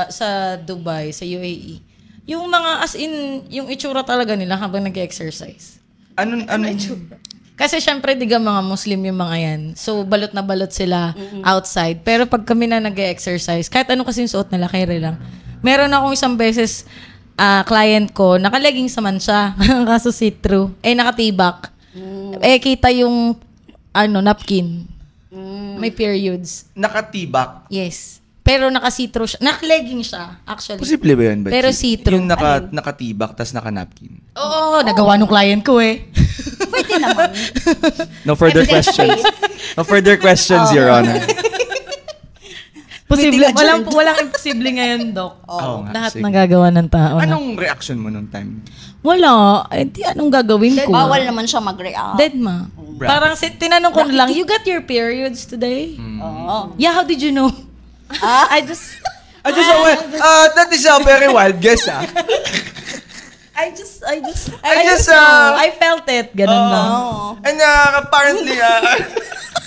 sa Dubai, sa UAE. Yung mga as in, yung itsura talaga nila habang nag-exercise. Ano Kasi syempre, diga mga Muslim yung mga yan. So, balot na balot sila outside. Pero pag kami na nag-exercise, kahit ano kasi yung suot nila, kaya lang. Meron akong isang beses, client ko, nakalegings naman siya. Kaso see-through. Nakatibak. Kita yung napkin. May periods. nakatibak? Yes. Pero naka-see-through siya. Naka-legging siya, actually. Posible ba yun? Pero see-through. Yung nakatibak, tas naka-napkin. Oo, nagawa nung client ko eh. Pwede naman. No further questions. No further questions, Your Honor. Posible. Walang imposible ngayon, Doc. Oo nga, Lahat sige. nagagawa ng tao. Anong reaction mo nung time? Wala. Di anong gagawin ko? Bawal naman siya mag-react. Dead ma. Parang tinanong ko lang, you got your periods today? Oo. Yeah, how did you know? I just That is a very wild guess, ah. know. I felt it. Ganun lang. And apparently,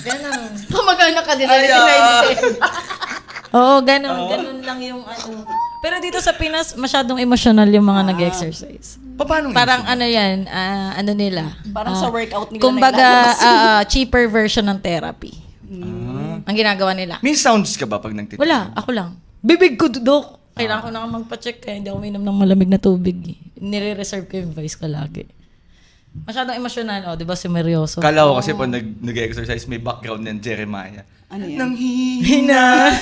Ganun. Kamag-anak ka din. Oo, ganun. Ganun lang yung Pero dito sa Pinas, masyadong emotional yung mga nag-exercise. paano Parang ano yan, nila. Parang sa workout nila Kumbaga, na cheaper version ng therapy. Ang ginagawa nila. May sounds ka ba pag nagtitraining? Wala, ako lang. Bibig ko, Dok. Kailangan ko na magpa-check kaya hindi ako minom ng malamig na tubig. Nire-reserve ko yung vice ko lagi. Masyadong emosyonal, di ba si Meryoso? Kala ko kasi pag nag-exercise, may background ng Jeremiah. Ano yan? Nang hina.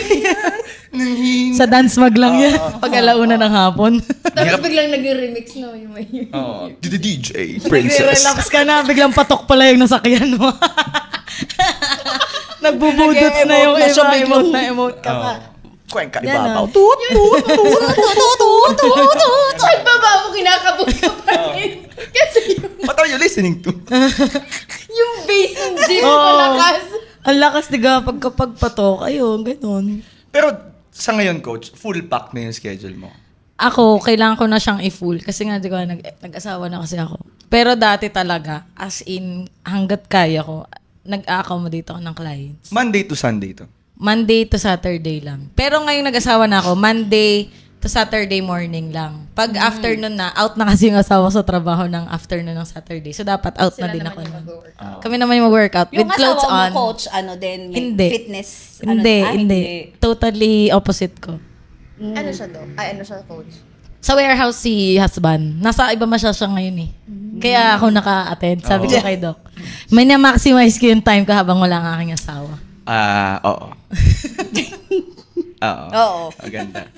Nang hina. Sa dance mag lang yan. Pag alauna ng hapon. Tapos biglang nag-remix na yung may... Oh, the DJ, princess. Nagre-relax ka na, biglang patok pala yung nasakyan mo. Nagbubudots na yung Nag-emote na siya emote na emote ka pa. Cuenca Ganon. ibabaw. Tut, tut, tut. Kahit baba mo, kinakabog ka pa rin. Kasi What are you listening to? yung bass ng gym Oo. malakas. Ang lakas diga kapag patok. Ayun, ganun. Pero sa ngayon, coach, full pack na yung schedule mo. Ako, kailangan ko na siyang i-full. Kasi nga, di ko, nag-asawa na kasi ako. Pero dati talaga, as in, hanggat kaya ko, nag-accommodate ako ng clients. Monday to Sunday to. Monday to Saturday lang. Pero ngayong nag-asawa na ako, Monday to Saturday morning lang. Pag afternoon na, out na kasi yung asawa sa trabaho ng afternoon ng Saturday. So, dapat out na din ako. Kami naman yung mag-workout. Yung With clothes asawa on. mo, coach, ano din, may Hindi. fitness. Hindi. Totally opposite ko. Ano siya do? Ay, ano siya, coach? Sa warehouse si husband. Nasa iba masya siya ngayon eh. Kaya ako naka-attend. Sabi ko kay Doc, may na-maximize ko yung time ko habang wala ang aking asawa. Oo. Oo. Oo. Maganda.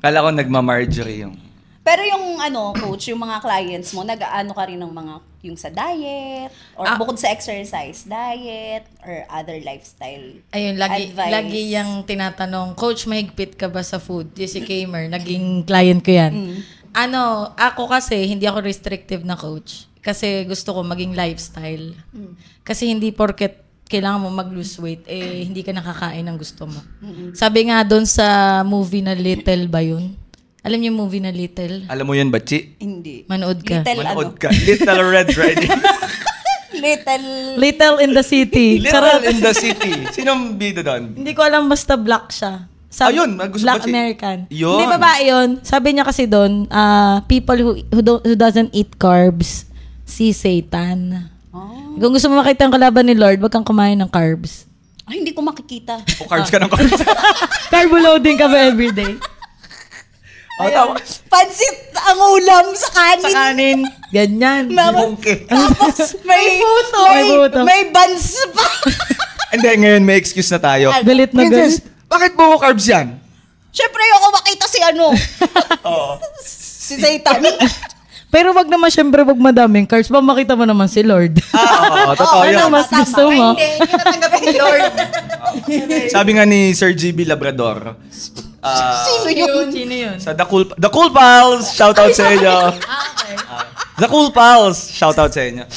Kala ko nagma-Marjorie yung... Pero yung coach, yung mga clients mo, nag-ano ka rin ng mga, yung sa diet, or bukod sa exercise, diet, or other lifestyle Ayun, advice. lagi yung tinatanong, Coach, mahigpit ka ba sa food? Si Kamer, naging client ko yan. Ako kasi, hindi ako restrictive na coach. Kasi gusto ko maging lifestyle. Kasi hindi porket kailangan mo mag-lose weight, hindi ka nakakain ng gusto mo. Sabi nga doon sa movie na Little ba yun? Alam niyo yung movie na Little? Alam mo yun, Bachi? Hindi. Manood ka. Manood ka. Little Red Riding. Little in the City. Little in the City. Sinong bida doon? Hindi ko alam, basta black siya. Ayun, gusto Black ba American. Yun. Hindi, babae yun. Sabi niya kasi doon, people who doesn't eat carbs, see Satan. Kung gusto mo makita ang kalaban ni Lord, wag kang kumain ng carbs. Ay, hindi ko makikita. O carbs ka ng carbs. Carbo loading ka ba everyday? Tama. Pansit ang ulam sa kanin. Sa kanin. Ganyan. Bongke. Tapos may puto. May puto. May buns pa. Hindi, ngayon may excuse na tayo. Galit na Princess, galit. bakit mo carbs yan? Siyempre, ako makita si Oo. si Satan. Pero wag naman syempre wag madaming carbs. Ba makita mo naman si Lord. Oo, totoo Ano yun. mas gusto mo? Hindi natanggapin ni Lord. Sabi nga ni Sir GB Labrador, Sino yun? Sino yun? sa The Cool Pals, shout out sa inyo. Okay. The Cool Pals, shout out sa inyo.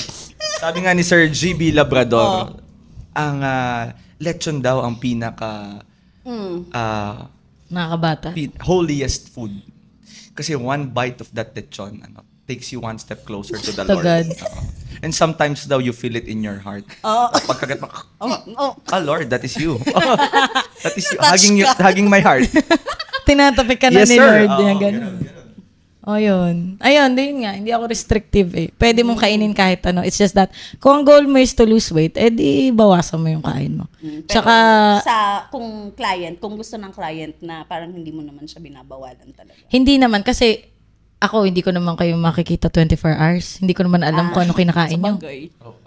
Sabi nga ni Sir GB Labrador, ang lechon daw ang pinaka Nakakabata. holiest food. Kasi one bite of that lechon takes you one step closer to the To Lord. God. And sometimes daw you feel it in your heart. Pagkagat mo, Lord, that is you. That is you. Hugging my heart. Tinatapik ka na Yes, ni sir. Lord. Oo, Yan, ganun. O yun. Ayun, din nga. Hindi ako restrictive eh. Pwede mong kainin kahit ano. It's just that, kung ang goal mo is to lose weight, di bawasan mo yung kain mo. Tsaka, kung gusto ng client na parang hindi mo naman siya binabawalan talaga. hindi naman. Kasi, ako, hindi ko naman kayo makikita 24 hours. Hindi ko naman alam kung ano kinakain nyo.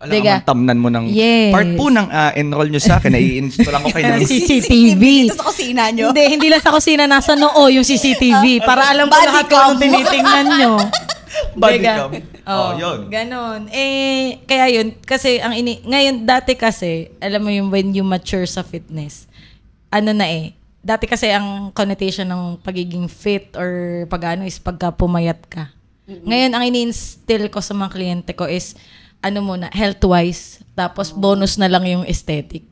Alam Diga. mo, tamnan mo ng Yes. part po ng enroll nyo sa akin. Nai-install lang ko kayo ng CCTV. Dito sa kusina nyo. Hindi lang sa kusina. Nasa noo yung CCTV. Para alam ko Body lahat kung cam. anong tinitingnan nyo. body Diga. cam. Oh, yun. Ganon. Kaya yun. Kasi, ngayon, dati kasi, alam mo yung when you mature sa fitness, dati kasi ang connotation ng pagiging fit or pag-ano is pagka pumayat ka. Ngayon, ang ini-instill ko sa mga kliyente ko is, muna, health-wise, tapos bonus na lang yung aesthetic.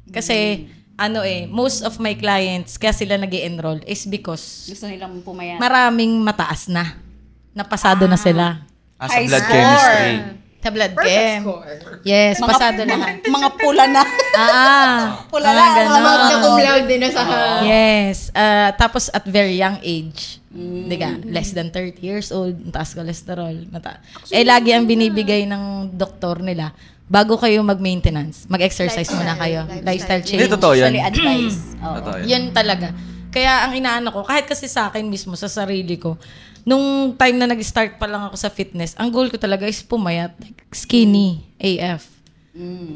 Kasi, most of my clients, kaya sila nag-i-enroll is because Gusto nilang pumayat. maraming mataas na. Napasado na sila. Sa High blood score. chemistry. Sa blood Perfect chem. score. Yes, pasado lahat. Mga pula na. Mga Pula na. ganon. Magna cum laude na sa... Yes. Tapos at very young age. Diga, less than 30 years old, mataas cholesterol. Lagi ang binibigay ng doktor nila, bago kayo mag-maintenance, mag-exercise muna kayo. Lifestyle change. Hindi, totoo yan. Usually advice. Totoo yan. Yan talaga. Kaya ang inaano ko, kahit kasi sa akin mismo, sa sarili ko, nung time na nag-start pa lang ako sa fitness, ang goal ko talaga is pumayat. Like, skinny AF.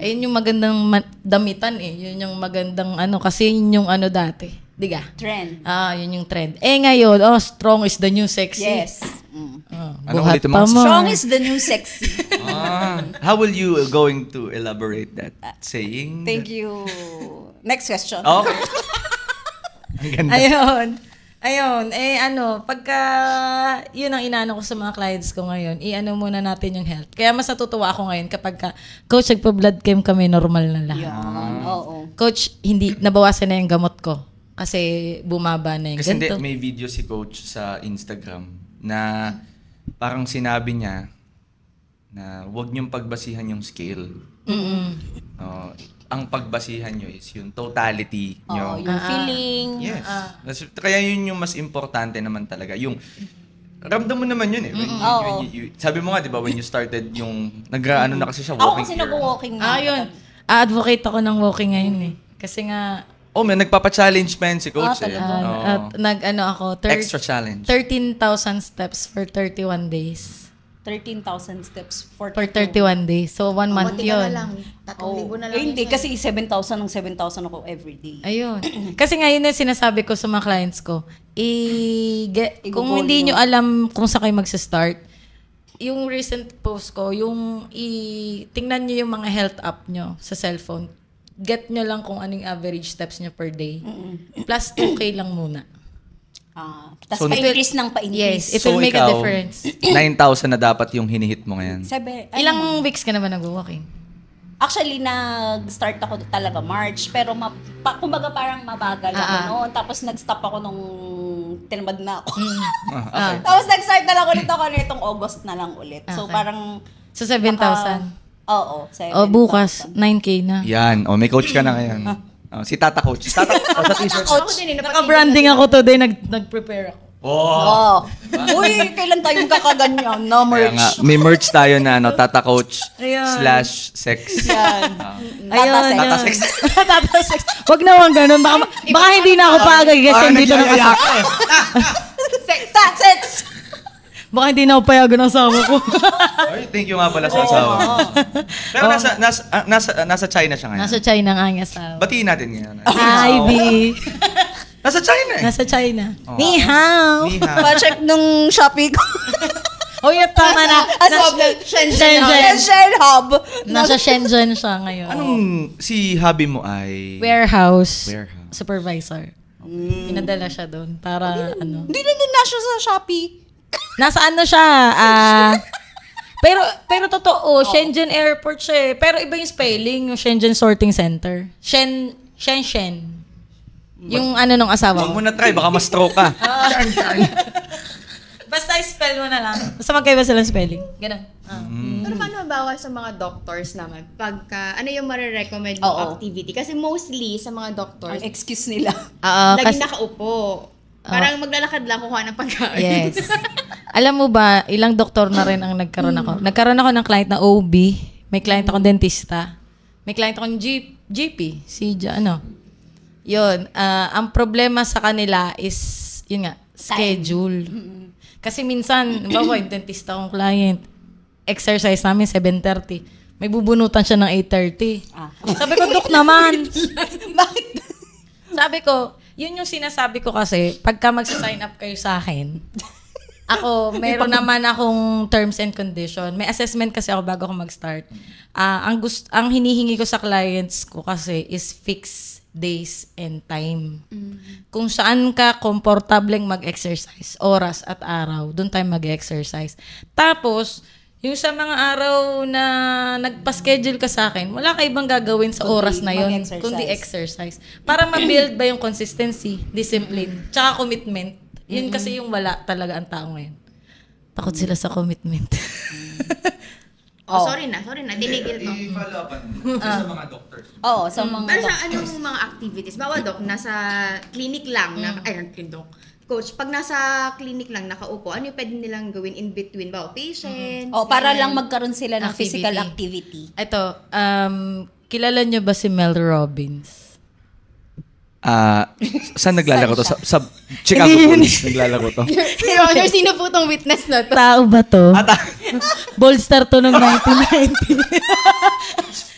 Ayun yung magandang damitan eh. Yun yung magandang kasi yun yung dati. Diga? Trend. Yun yung trend. Ngayon, strong is the new sexy. Yes. Ano Buhat ulit mo? pa mo. Strong is the new sexy. How will you going to elaborate that saying? Thank you. Next question. Okay. Ang ganda. Ayun. Pagka yun ang inaano ko sa mga clients ko ngayon, muna natin yung health. Kaya mas natutuwa ako ngayon kapag coach, nagpa-blood chem kami, normal na lahat. Oo. Coach, hindi, nabawasan na yung gamot ko. Kasi bumaba na yung Kasi ganito. may video si coach sa Instagram na parang sinabi niya na huwag niyong pagbasihan yung scale. Ang pagbasihan nyo is yung totality nyo. Yung feeling. Yes. Kaya yun yung mas importante naman talaga. Yung ramdam mo naman yun eh. Sabi mo nga, di ba, when you started yung nag-ano na kasi siya, Ako walking kasi here. nag-walking na. Yun. Advocate ako ng walking ngayon eh. Kasi nga, may nagpapa-challenge pa yun si coach eh. at ako, Extra challenge. 13,000 steps for 31 days. 13,000 steps for 31 days. So, 1 month Konti yun. ka na lang. 3,000 na lang. Hindi, kasi 7,000 ng 7,000 ako everyday. Ayun. Kasi ngayon na sinasabi ko sa mga clients ko, kung hindi nyo alam kung saan kayo magsa-start, yung recent post ko, tingnan nyo yung mga health app nyo sa cellphone. Get nyo lang kung anong average steps nyo per day. Plus 2K lang muna. Tapos pa-increase ng pa-increase. Yes, it will make a difference. 9,000 na dapat yung hinihit mo ngayon. Ilang weeks ka na ba nag-walking? Actually, nag-start ako talaga March, pero kumbaga parang mabagal ako noon. Tapos nag-stop ako nung tinamad na ako. Okay. Tapos nag-start na lang ulit ako nitong August na lang ulit. So parang... So 7,000? Oo, 7,000. Bukas, 9K na. Yan. May coach ka na ngayon. Si Tata Coach. Sa t-shirt. Coach, Naka-branding ako today, nag-prepare ako. Uy, kailan tayong kakaganyan na Kaya merch? nga, may merch tayo na Tata Coach Ayan. /sex. Yan. Ayun. Tata Sex. Tata Sex. Wag naman ganun. Baka hindi na ako paagay kasi dito na kasi. Sex! Baka hindi na ako payagan ng asawa ko. Ay, thank you nga pala sa asawa. Pero nasa China siya ngayon. Nasa China nga ang asawa. Batiin natin ngayon. Hi, B. Nasa China eh. Nasa China. Ni hao. Ni hao. Pa-check nung Shopee ko. Tama na. Shenzhen Hub. Nasa Shenzhen siya ngayon. Anong si hubby mo ay? Warehouse. Supervisor. Pinadala siya doon para Hindi na siya sa Shopee. Nasa siya? Pero totoo, Shenzhen Airport siya eh. Pero iba yung spelling, yung Shenzhen Sorting Center. Shenzhen. Yung nung asawa Huwag ko. mo na try, baka ma-stroke ka. Basta spell mo na lang. Basta magkaiba silang spelling. Ganun. Pero paano mabawas sa mga doctors naman? Pagka, ano yung marirecommend yung activity? Kasi mostly sa mga doctors, Ang excuse nila. laging nakaupo. Parang maglalakad lang kukuha ng pagkain. Yes. Alam mo ba, ilang doktor na rin ang nagkaroon ako. Nagkaroon ako ng client na OB. May client akong dentista. May client akong GP. Yun. Ang problema sa kanila is, yun nga, schedule. Kasi minsan, bawa, yung dentista akong client, exercise namin 7:30. May bubunutan siya ng 8:30. Sabi ko, Dok naman. Bakit? Sabi ko, yun yung sinasabi ko kasi, pagka magsa-sign up kayo sa akin, ako, meron naman akong terms and condition. May assessment kasi ako bago ako mag-start. Ang hinihingi ko sa clients ko kasi is fixed days and time. Kung saan ka komportableng mag-exercise, oras at araw, doon tayo mag-exercise. Tapos, yung sa mga araw na nagpa-schedule ka sa akin, wala ka ibang gagawin sa oras na yun, kundi exercise. Para ma-build ba yung consistency, discipline, tsaka commitment. Yun kasi yung wala talaga ang tao ngayon. Takot sila sa commitment. Sorry na. Tinigil ko. I-follow-upan sa mga doctors. Oo, sa mga Pero sa anong mga activities? Bawa, Doc, nasa clinic lang, Coach, pag nasa clinic lang nakaupo, ano yung pwede nilang gawin in between? Bawa, patients? para lang magkaroon sila ng physical activity. Ito, kilala nyo ba si Mel Robbins? Saan naglalaro to? Sa Chicago Bulls naglalaro to. Your Honor, sino po tong witness na to? Tao ba to? Bold star to noong 1990.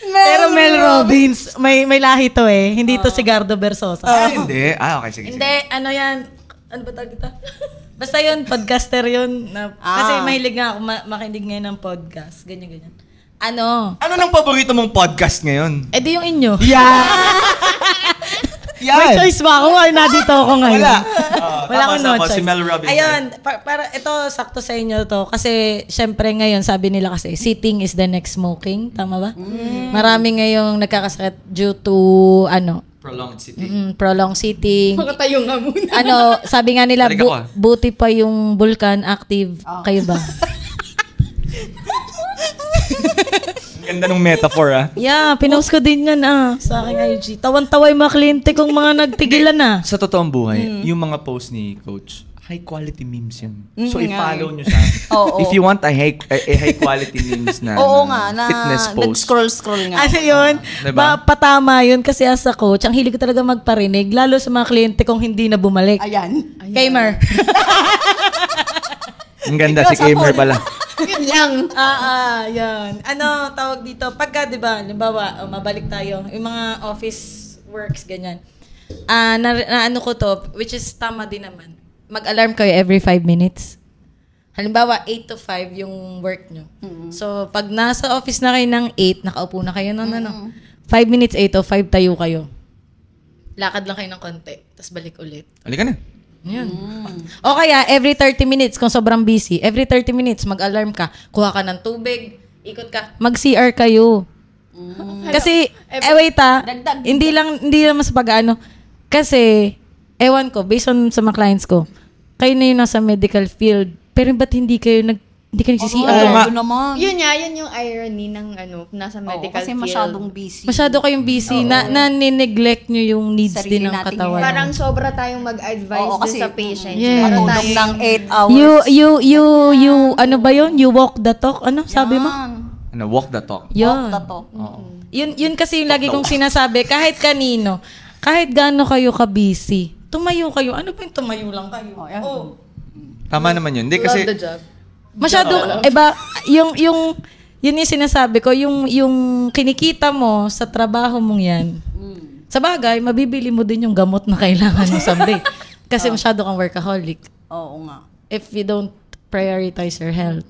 Pero Mel Robbins, may lahi to eh. Hindi to si Gardo Bersosa. Hindi. Okay, sige. Hindi, ano yan? Ano ba tawag ito? Basta yun, podcaster yun. Kasi mahilig nga ako makinig ngayon ng podcast. Ganyan. Ano nang paborito mong podcast ngayon? Di yung inyo. Yeah! May choice ba ako? Ay, nandito ako ngayon. Wala akong no choice. Si Mel Robbins. Ayun, para ito, sakto sa inyo to. Kasi, syempre ngayon, sabi nila kasi, sitting is the next smoking. Tama ba? Marami ngayong nagkakasakit due to, prolonged sitting. Prolonged sitting. Makatayo nga muna. Sabi nga nila, Balik ako, buti pa yung vulkan active. Kayo ba? Ang ganda ng metaphor, Yeah, pinost ko din yan sa aking IG. Tawan-tawa yung mga kliyente kong mga nagtigilan Sa totoong buhay, yung mga post ni Coach, high quality memes yun. So i-follow nyo siya. If you want a high quality memes na, fitness post. Nag-scroll nga. Ano yun? Diba? Patama yun kasi as a coach, ang hilig ko talaga magparinig, lalo sa mga kliyente kong hindi na bumalik. Ayan. Kamer. Ang ganda, si Kamer pala. Yun lang. Yan. Ano, tawag dito, pagka, di ba, halimbawa, mabalik tayo, yung mga office works, ganyan. Ano ko to, which is tama din naman. Mag-alarm kayo every 5 minutes. Halimbawa, 8 to 5 yung work nyo. So, pag nasa office na kayo ng 8, nakaupo na kayo ng 5 minutes, 8 to 5, tayo kayo. Lakad lang kayo ng konti, tapos balik ulit. Halika na. Yan. O kaya, every 30 minutes, kung sobrang busy, every 30 minutes, mag-alarm ka, kuha ka ng tubig, ikot ka, mag-CR kayo. Kasi, wait hindi lang mas pag-ano. Kasi, ewan ko, based on sa mga clients ko, kayo na yung nasa medical field, pero ba't hindi kayo nagsi-CR? Yun yung irony ng nasa medical kasi field. masyadong busy. Masyado kayong busy, na-neglect nyo yung needs Sarili din ng nating katawan. Parang sobra tayong mag-advise dun kasi, sa patient. Yeah. Matulog ng 8 hours. You, ano ba yun? You walk the talk? Ano? Sabi mo? Walk the talk. Yun. Yun kasi yung lagi kong sinasabi, kahit kanino, kahit gaano kayo ka-busy, tumayo kayo. Ano ba yung tumayo lang kayo? Tama naman yun. Hindi kasi, Love the job. Masyado, yun yung sinasabi ko, yung kinikita mo sa trabaho mong yan, sa bagay, mabibili mo din yung gamot na kailangan mo someday. Kasi masyado kang workaholic. Oo nga. If you don't prioritize your health.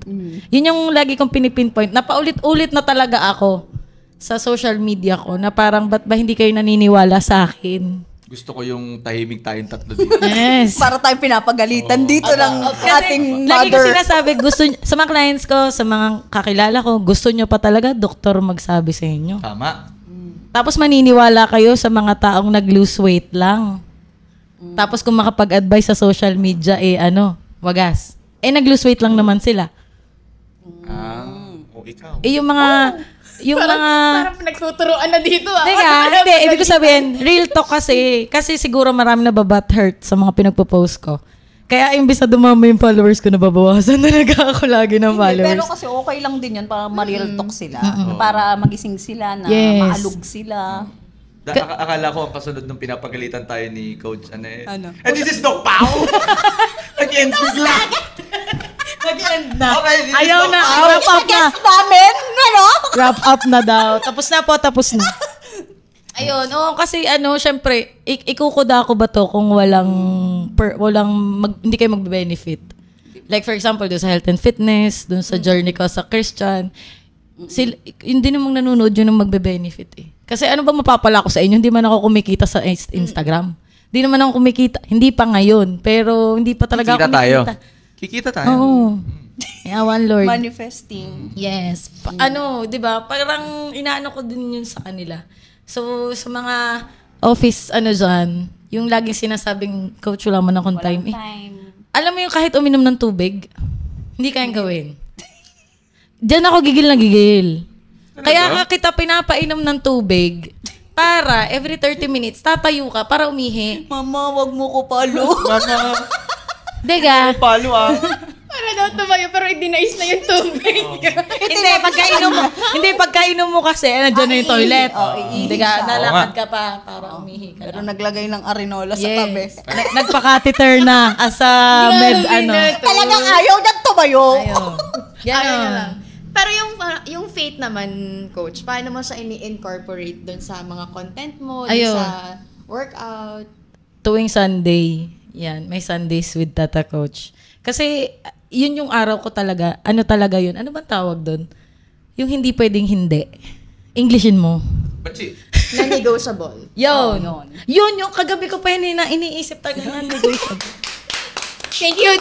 Yun yung lagi kong pinipinpoint. Napaulit-ulit na talaga ako sa social media ko na parang ba't ba hindi kayo naniniwala sa akin? gusto ko yung tahimik tayong tatlo dito. Yes. Para tayong pinapagalitan. Dito lang ating Lagi ko mother. sinasabi, sa mga clients ko, sa mga kakilala ko, gusto nyo pa talaga doktor magsabi sa inyo. Tama. Tapos maniniwala kayo sa mga taong nag-lose weight lang. Tapos kung makapag-advise sa social media, wagas. Nag-lose weight lang naman sila. O ikaw. Yung mga... Parang nagtuturuan na dito. Hindi, ibig ko sabihin, real talk kasi. Kasi siguro marami na babat hurt sa mga pinagpo-post ko. Kaya imbis na dumami yung followers ko, nababawasan talaga ako lagi ng followers. Pero kasi okay lang din yun para ma-real talk sila. Para magising sila na maalog sila. Akala ko ang kasunod nung pinapagalitan tayo ni Coach, Ano? And this is Doc Pao! Again, bigla! Nag-end na. Okay, Ayaw na. Wrap up na. Guess namin, Wrap up na daw. Tapos na. Ayun, kasi syempre, ikukuda ko ba to kung hindi kayo magbe-benefit. Like for example, doon sa health and fitness, doon sa journey ko sa Christian, hindi namang nanonood yun ng magbe-benefit eh. Kasi ano ba mapapala ko sa inyo? Hindi man ako kumikita sa Instagram. Hindi naman ako kumikita. Hindi pa ngayon. Pero hindi pa talaga ako kumikita. Kikita tayo. Oo. One Lord. manifesting. Yes. Di ba? Parang inaano ko din yun sa kanila. So, sa mga office, dyan, yung laging sinasabing, coach, wala man akong time. Alam mo yung kahit uminom ng tubig, hindi kayang gawin. Diyan ako gigil na gigil. Kaya kita pinapainom ng tubig para every 30 minutes, tatayo ka para umihi. Mama, wag mo ko palo. Diga? Palo Para daw tumayo, pero idinais na yung tubig. Hindi, pagkainom mo kasi, nandiyan na yung toilet. Diga, siya. nalakad ka pa para umihi ka. Pero naglagay ng arenola sa tabi. Nagpa-catheter na as a Talagang ayaw niyang tumayo. Yan lang. Pero yung faith naman, coach, paano mo siya ini-incorporate dun sa mga content mo, dun sa workout? Tuwing Sunday, yan, may Sundays with Tata Coach. Kasi, yun yung araw ko talaga. Ano talaga yun? Ano bang tawag doon? Yung hindi pwedeng hindi. Englishin mo. Bachi. Non-negotiable. Yun. Oh, Yun, yung kagabi ko pa yun iniisip talaga non-negotiable. Thank you.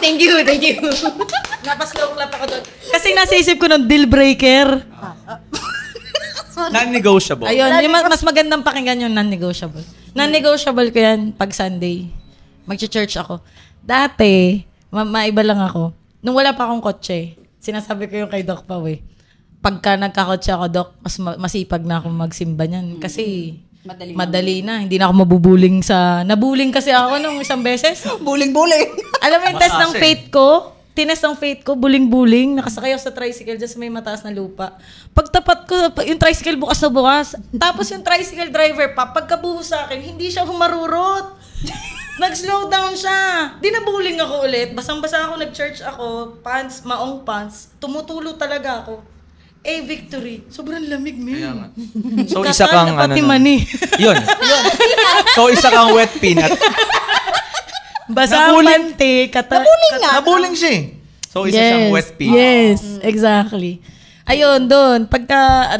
Napaslow clap ako doon. Kasi nasa isip ko ng deal breaker. Non-negotiable. Ayun, yung mas magandang pakinggan yung non-negotiable. Non-negotiable ko yan pag Sunday. Mag-church ako. Dati, maiba lang ako. Nung wala pa akong kotse, sinasabi ko yung kay Doc Pao eh. Pagka nagkakotse ako, Doc, mas masipag na akong magsimba niyan. Kasi madali na. Hindi na ako mabubuling sa... Nabuling kasi ako nung isang beses. Buling-buling. Alam mo yung test ng faith ko? Tinest ng faith ko, buling-buling. Nakasakay ako sa tricycle dyan sa may mataas na lupa. Pagtapat ko, yung tricycle bukas na bukas. Tapos yung tricycle driver pa, pagkabuhos sa akin, hindi siya humarurot. Nag-slow down siya. Di nabuling ako ulit. Basang-basa ako, nag-church ako. Pants, maong pants. Tumutulo talaga ako. Victory. Sobrang lamig, man. Kaya nga. So, isa kang pati mani. Yun. So, isa kang wet peanut. Basa ang pante. Nabuling siya eh. So, isa siyang wet peanut. Yes, exactly. Ayun, doon. Pagka,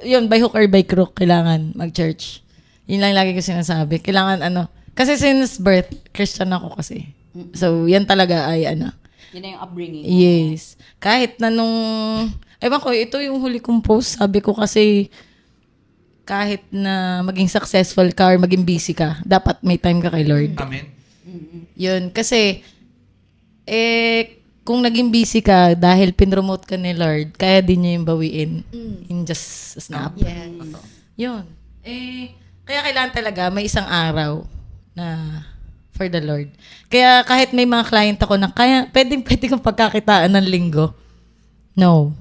yun, by hook or by crook, kailangan mag-church. Yun lang lagi ko sinasabi. Kailangan, kasi since birth, Christian ako kasi. So, yan talaga ay, Yun na yung upbringing. Yes. Kahit na nung, ewan ko, ito yung huli kong post. Sabi ko kasi, kahit na maging successful ka or maging busy ka, dapat may time ka kay Lord. Amen. Yun. Kasi, kung naging busy ka dahil pinromote ka ni Lord, kaya din niya yung bawiin in just a snap. Yes. Yun. Kaya kailangan talaga may isang araw na for the Lord. Kaya kahit may mga client ako na pwede kong pagkakitaan ng linggo. No.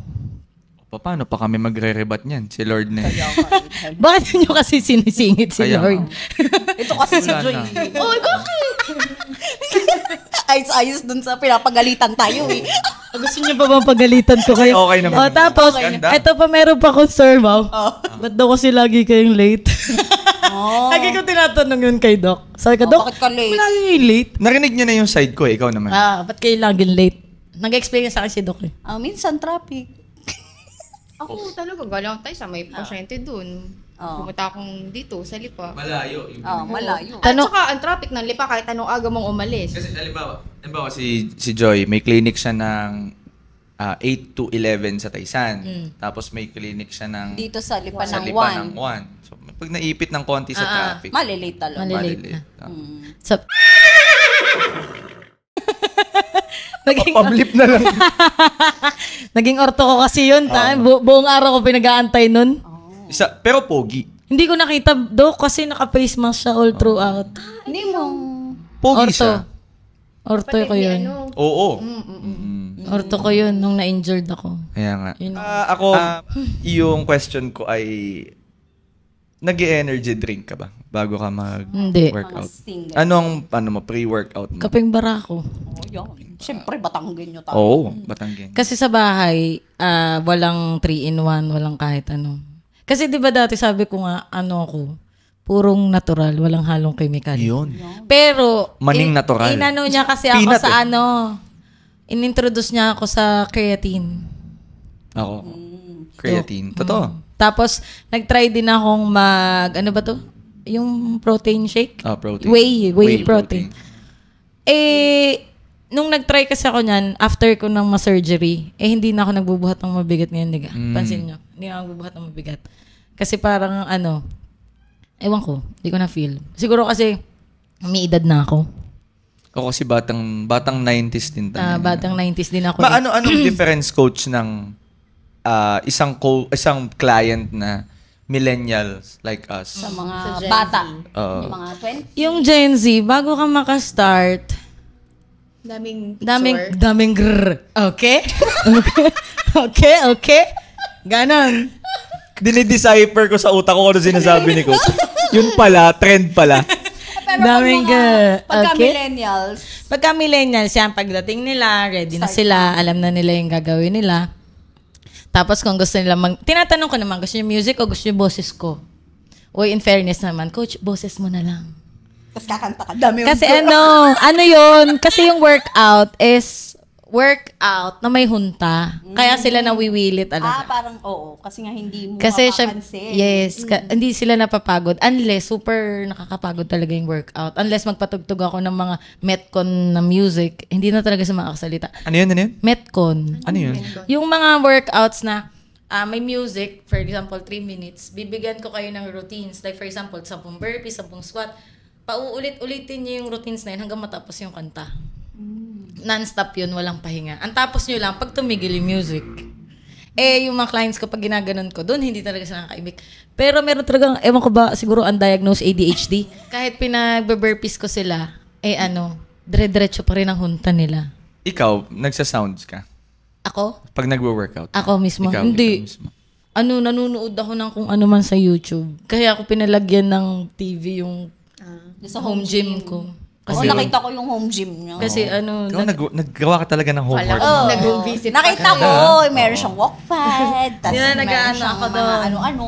Paano pa kami magre-rebat niyan? Si Lord na yun. Bakit nyo kasi sinisingit si Kaya Lord? Ito kasi si Wala Joy. na. Oh, bakit? Ayos-ayos dun sa pinapagalitan tayo eh. Gusto niyo ba bang pagalitan ko kayo? Okay naman. Tapos, Ganda. ito pa meron pa akong sermon. Ba't daw kasi lagi kayong late? Lagi ko tinatanong yun kay Doc. Sabi ko, Doc, bakit ka late? lagi kayong late? Narinig niyo na yung side ko eh. Ikaw naman. Ba't kayo laging late? Nag-explain sa akin si Doc eh. Minsan traffic. Ako talaga, galang tayo sa may pasyente dun. Pumunta akong dito sa Lipa. Malayo. Malayo. At saka ang traffic ng Lipa kahit anong aga mong umalis. Kasi halimbawa si Joy, may clinic siya ng 8 to 11 sa Taysan. Tapos may clinic siya ng Dito sa Lipa sa ng Lipa ng 1. 1. So pag naipit ng konti sa traffic, Malilate talaga. Malilate. malilate. Pablip na lang. Naging orto ko kasi yun. Buong araw ko pinag-aantay nun. Pero pogi. Hindi ko nakita, Doc, kasi naka-face mask siya all throughout. Hindi mo. Pogi siya. Orto ko yun. Oo. Orto ko yun nung na-injured ako. Kaya nga. Yun. Ako, yung question ko ay, nag-energy drink ka ba bago ka Hindi. mag-workout? Mga stinger. Anong pre-workout mo? Kaping barako. Yun. Siyempre, Batanggin nyo tayo. Oo, Batanggin. Kasi sa bahay, walang 3-in-1, walang kahit ano. Kasi di ba dati sabi ko nga, ako, purong natural, walang halong chemical. Yun. Pero, Maning natural. Inano niya kasi ako Peanut sa inintroduce niya ako sa creatine. Ako. Creatine. Totoo. Tapos, nag-try din akong ano ba to? Yung protein shake? Protein. Whey protein. Nung nag-try kasi ako niyan, after ko ng ma-surgery, hindi na ako nagbubuhat ng mabigat ngayon, diga. Pansin nyo, hindi na ako nagbubuhat ng mabigat. Kasi parang ewan ko, hindi ko na feel. Siguro kasi, may edad na ako. Ako kasi batang 90s din tayo. Batang 90s din ako. Anong difference, coach, ng isang client na millennials like us? Sa mga Sa Gen bata. Z. Yung mga 20. Yung Gen Z, bago ka makastart, daming grrr. Okay? Okay? Ganon. Dinidecipher ko sa utak ko ano sinasabi ni coach. Yun pala, trend pala. Pero Daming pagka okay. millennials, Pagka millennials, yan, pagdating nila, ready na sila, alam na nila yung gagawin nila. Tapos kung gusto nila, tinatanong ko naman, gusto niyo music o gusto niyo boses ko? Uy, in fairness naman, coach, boses mo na lang. tapos kakanta ka. Dami yung Kasi ano yun, kasi yung workout is workout na may hunta. Kaya sila nawiwili talaga. Parang oo. Kasi nga hindi mo Kasi mapapansin. yes, hindi sila napapagod unless super nakakapagod talaga yung workout. Unless magpatugtog ako ng mga Metcon na music, hindi na talaga sila makakasalita. Ano yun? Metcon. Ano yun? Yung mga workouts na may music, for example, 3 minutes, bibigyan ko kayo ng routines. Like for example, 10 burpees, 10 squat. Pauulit-ulitin niyo yung routines na yun hanggang matapos yung kanta. Non-stop yun, walang pahinga. Ang tapos nyo lang, pag tumigil yung music. Yung mga clients ko, pag ginaganon ko, doon hindi talaga sila nakakaibig. Pero meron talagang, ewan ko ba, siguro undiagnosed ADHD. Kahit pinag-burpees ko sila, dire-diretso pa rin ang hunta nila. Ikaw, nagsa-sounds ka? Ako? Pag nagwo-workout? Ako mismo? Ikaw Hindi. mismo. Nanunood ako ng kung ano man sa YouTube. Kaya ako pinalagyan ng TV yung Sa home gym ko. Kasi nakita ko yung home gym niya. Kasi Ikaw, naggawa ka talaga ng homework. Nag-visit Nakita ko, meron siyang walkpad. Tapos Hindi na meron nag-aano siyang ako mga doon. ano-ano.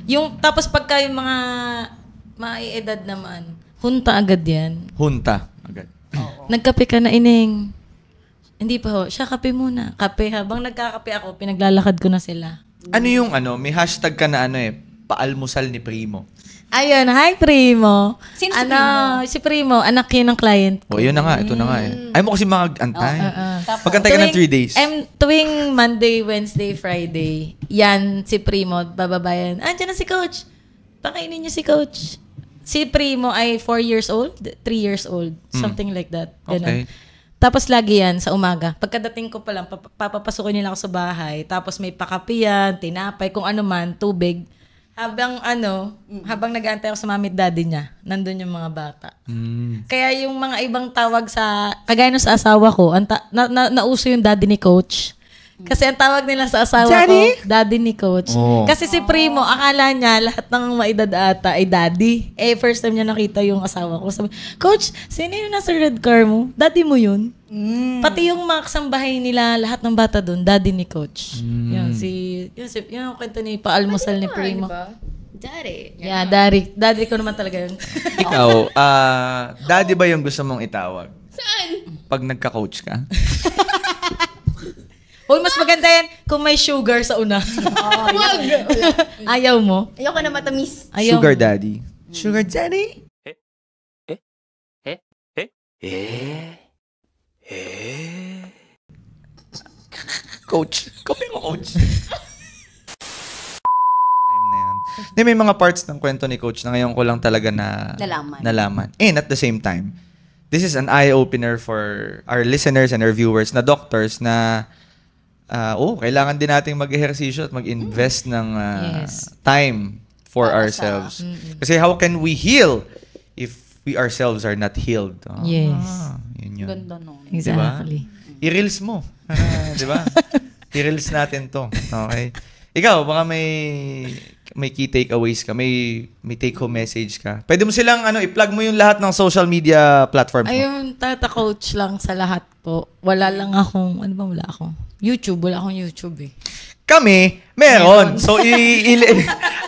Yung, tapos pagka yung mga maiedad naman, hunta agad yan. Hunta. Agad. Nagkape ka na, Ining. Hindi pa ho. Siya, kape muna. Kape. Habang nagkakape ako, pinaglalakad ko na sila. Ano yung may hashtag ka na paalmusal ni Primo. Ayun, hi Primo. Sino si Primo? Si Primo, anak yun ng client ko. Yun na nga. Ito na nga Ay mo kasi mag-antay. Tapos, Magantay ka ng 3 days. Tuwing Monday, Wednesday, Friday, yan, si Primo, bababayan. Andiyan na si Coach. Pakainin niyo si Coach. Si Primo ay 4 years old, 3 years old, something like that. Ganun. Okay. Tapos lagi yan sa umaga. Pagkadating ko pa lang, papapasukin nila ako sa bahay. Tapos may pakape yan, tinapay, kung ano man, tubig. Habang nag-aantay ako sa mami at daddy niya, nandun yung mga bata. Kaya yung mga ibang tawag sa, kagaya nung sa asawa ko, nauso yung daddy ni Coach. Kasi ang tawag nila sa asawa Daddy? ko, daddy ni Coach. Oh. Kasi si Primo, akala niya lahat ng maedad ata ay daddy. First time niya nakita yung asawa ko. Sabi, Coach, sino yung nasa red car mo? Daddy mo yun? Pati yung mga kasambahay nila, lahat ng bata doon, daddy ni Coach. Yun ang kwento ni paalmusal ni Primo. Daddy. Yeah, daddy. Daddy ko naman talaga yun. Ikaw, daddy ba yung gusto mong itawag? Saan? Pag nagka-coach ka? Uy, mas maganda yan kung may sugar sa una. Ayaw mo? Ayoko na matamis. Ayaw Sugar mo. daddy. Sugar daddy? Coach. Copy mo, coach. Time na yan. May mga parts ng kwento ni coach na ngayon ko lang talaga nalaman. And at the same time, this is an eye-opener for our listeners and our viewers na doctors na kailangan din nating mag-ehersisyo at mag-invest ng time for ourselves. Kasi how can we heal if we ourselves are not healed? Yes. Yun. Ganda no. Exactly. Diba? I-reels mo. Di ba? I-reels natin to. Okay? Ikaw, baka may key takeaways ka, may take-home message ka. Pwede mo silang i-plug mo yung lahat ng social media platforms mo. Ayun, tata-coach lang sa lahat po. Wala lang akong, wala akong YouTube. Wala akong YouTube eh. Kami, meron. So,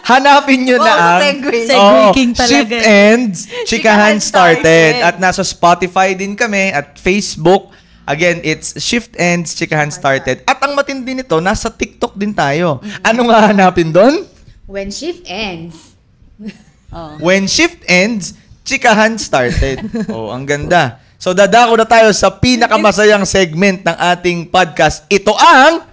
hanapin nyo na ang Segwaking talaga. Shift Ends, Chikahan Started. At nasa Spotify din kami at Facebook. Again, it's Shift Ends, Chikahan Started. At ang matindi nito, nasa TikTok din tayo. Anong hahanapin doon? When shift ends. When Shift Ends, Chikahan Started. Ang ganda. So, dadako na tayo sa pinakamasayang segment ng ating podcast. Ito ang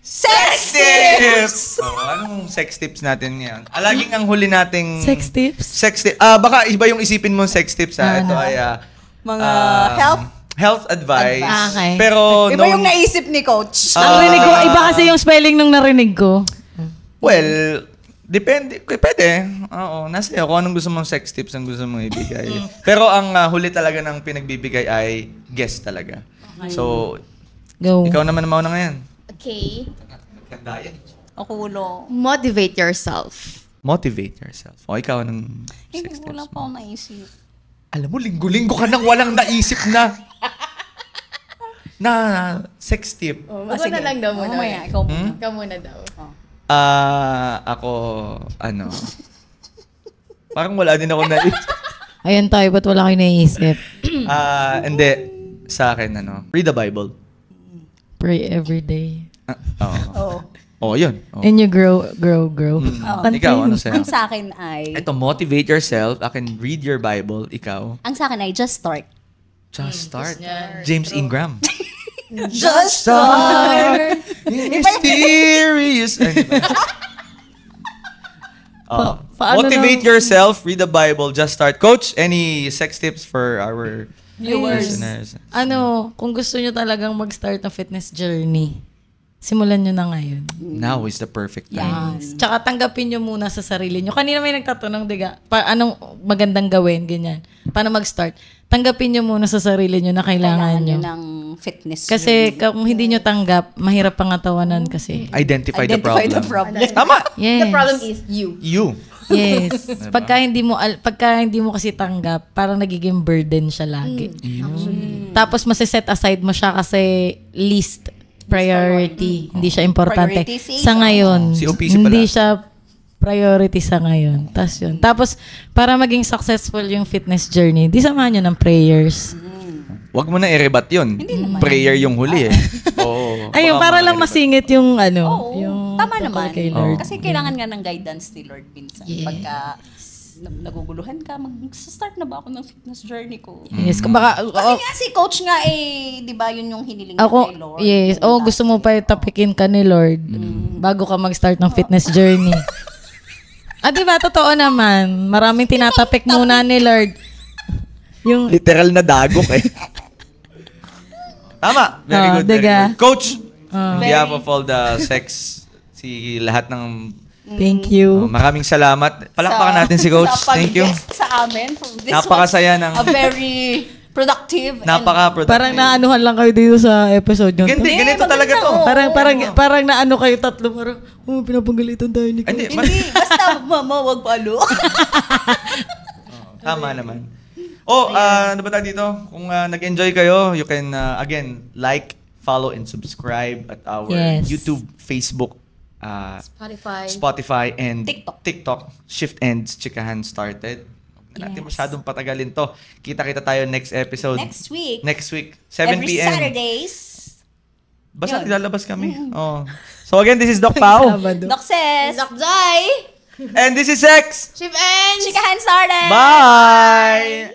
Sex Tips! Anong sex tips natin ngayon? Laging ang huli nating... Sex tips? Sex tips. Baka iba yung isipin mong sex tips. Ito ay... Mga health advice. Okay. Pero... Iba yung naisip ni Coach. Ang rinig ko, iba kasi yung spelling nung narinig ko. Well, depende. Pwede. Oo. Nasa iyo kung anong gusto mong sex tips ang gusto mong ibigay. Pero ang huli talaga ng pinagbibigay ay guess talaga. So, Go. ikaw naman mauna ngayon. Okay. Akulo. Motivate yourself. Motivate yourself. O, ikaw anong sex tips Wala mo? pa ako naisip. Alam mo, linggo-linggo ka nang walang naisip na sex tip. Ako na lang daw muna. Mamaya, ikaw muna. Ikaw muna daw. Ako, parang wala din ako naisip. Ayun tayo, ba't wala kayo naisip? Hindi. Sa akin, read the Bible. Pray every day. Yun. And you grow. Ikaw, ano sa'yo? Ang sa akin ay... Ito, motivate yourself. I can read your Bible. Ikaw? Ang sa akin ay just start. Just start. James Ingram. Just start! Mysterious. Paano Motivate yourself. Read the Bible. Just start. Coach, any sex tips for our listeners? Kung gusto nyo talagang mag-start ng fitness journey, simulan nyo na ngayon. Now is the perfect time. Yes. Tsaka tanggapin nyo muna sa sarili nyo. Kanina may nagtatanong, diga, anong magandang gawin, ganyan. Paano mag-start? Tanggapin nyo muna sa sarili nyo na kailangan nyo. ng fitness Kasi journey. kung hindi nyo tanggap, mahirap pang tawanan kasi. Identify the problem. Yes. Tama. Yes. The problem is you. You. Yes. Pagka hindi mo kasi tanggap, parang nagiging burden siya lagi. Tapos masiset aside mo siya kasi least priority. Hindi siya importante. Priority Sa ngayon, COPC hindi pala. siya priority sa ngayon. Tapos, para maging successful yung fitness journey, di samahan nyo ng prayers. Wag mo na i-rebat yun. Prayer yung huli eh. Oo. Ayun, Baka para lang ma-rebat. masingit yung Oo, yung tama tungkol naman. kay Lord. Kasi kailangan nga ng guidance ni Lord minsan. Yes. Pagka naguguluhan ka, mag-start na ba ako ng fitness journey ko? Yes, kung baka, Kasi nga si coach nga di ba yun yung hiniling niya kay Lord? yes. Gusto mo pa tapikin ka ni Lord bago ka mag-start ng fitness journey. Di ba? Totoo naman. Maraming tinatapik muna ni Lord. Yung, Literal na dagok eh. Tama. Very good. Very diga. good. Coach, on behalf of all the sex, lahat ng thank you. maraming salamat. Palakpakan natin si Coach. Thank you. Sa amin. This Napakasaya ng... was a very productive Napaka-productive. Parang naanuhan lang kayo dito sa episode nyo. Hindi, ganito maganda, talaga to. Parang naano kayo tatlo. Parang, pinapagalitan tayo ni Coach. Hindi, Hindi, basta mama, wag palo. tama naman. Ano ba tayo dito? Kung nag-enjoy kayo, you can, again, like, follow, and subscribe at our Yes. YouTube, Facebook, Spotify. Spotify, and TikTok. Shift Ends, Chikahan Started. Huwag na natin Yes. masyadong patagalin to. Kita-kita tayo next episode. Next week. Next week, 7 Every p.m. Saturdays. Basta Yun. lalabas kami. So again, this is Doc Pao. Doc says, Doc Jai. And this is Sex. Chief Ends. Chikahan started! Bye!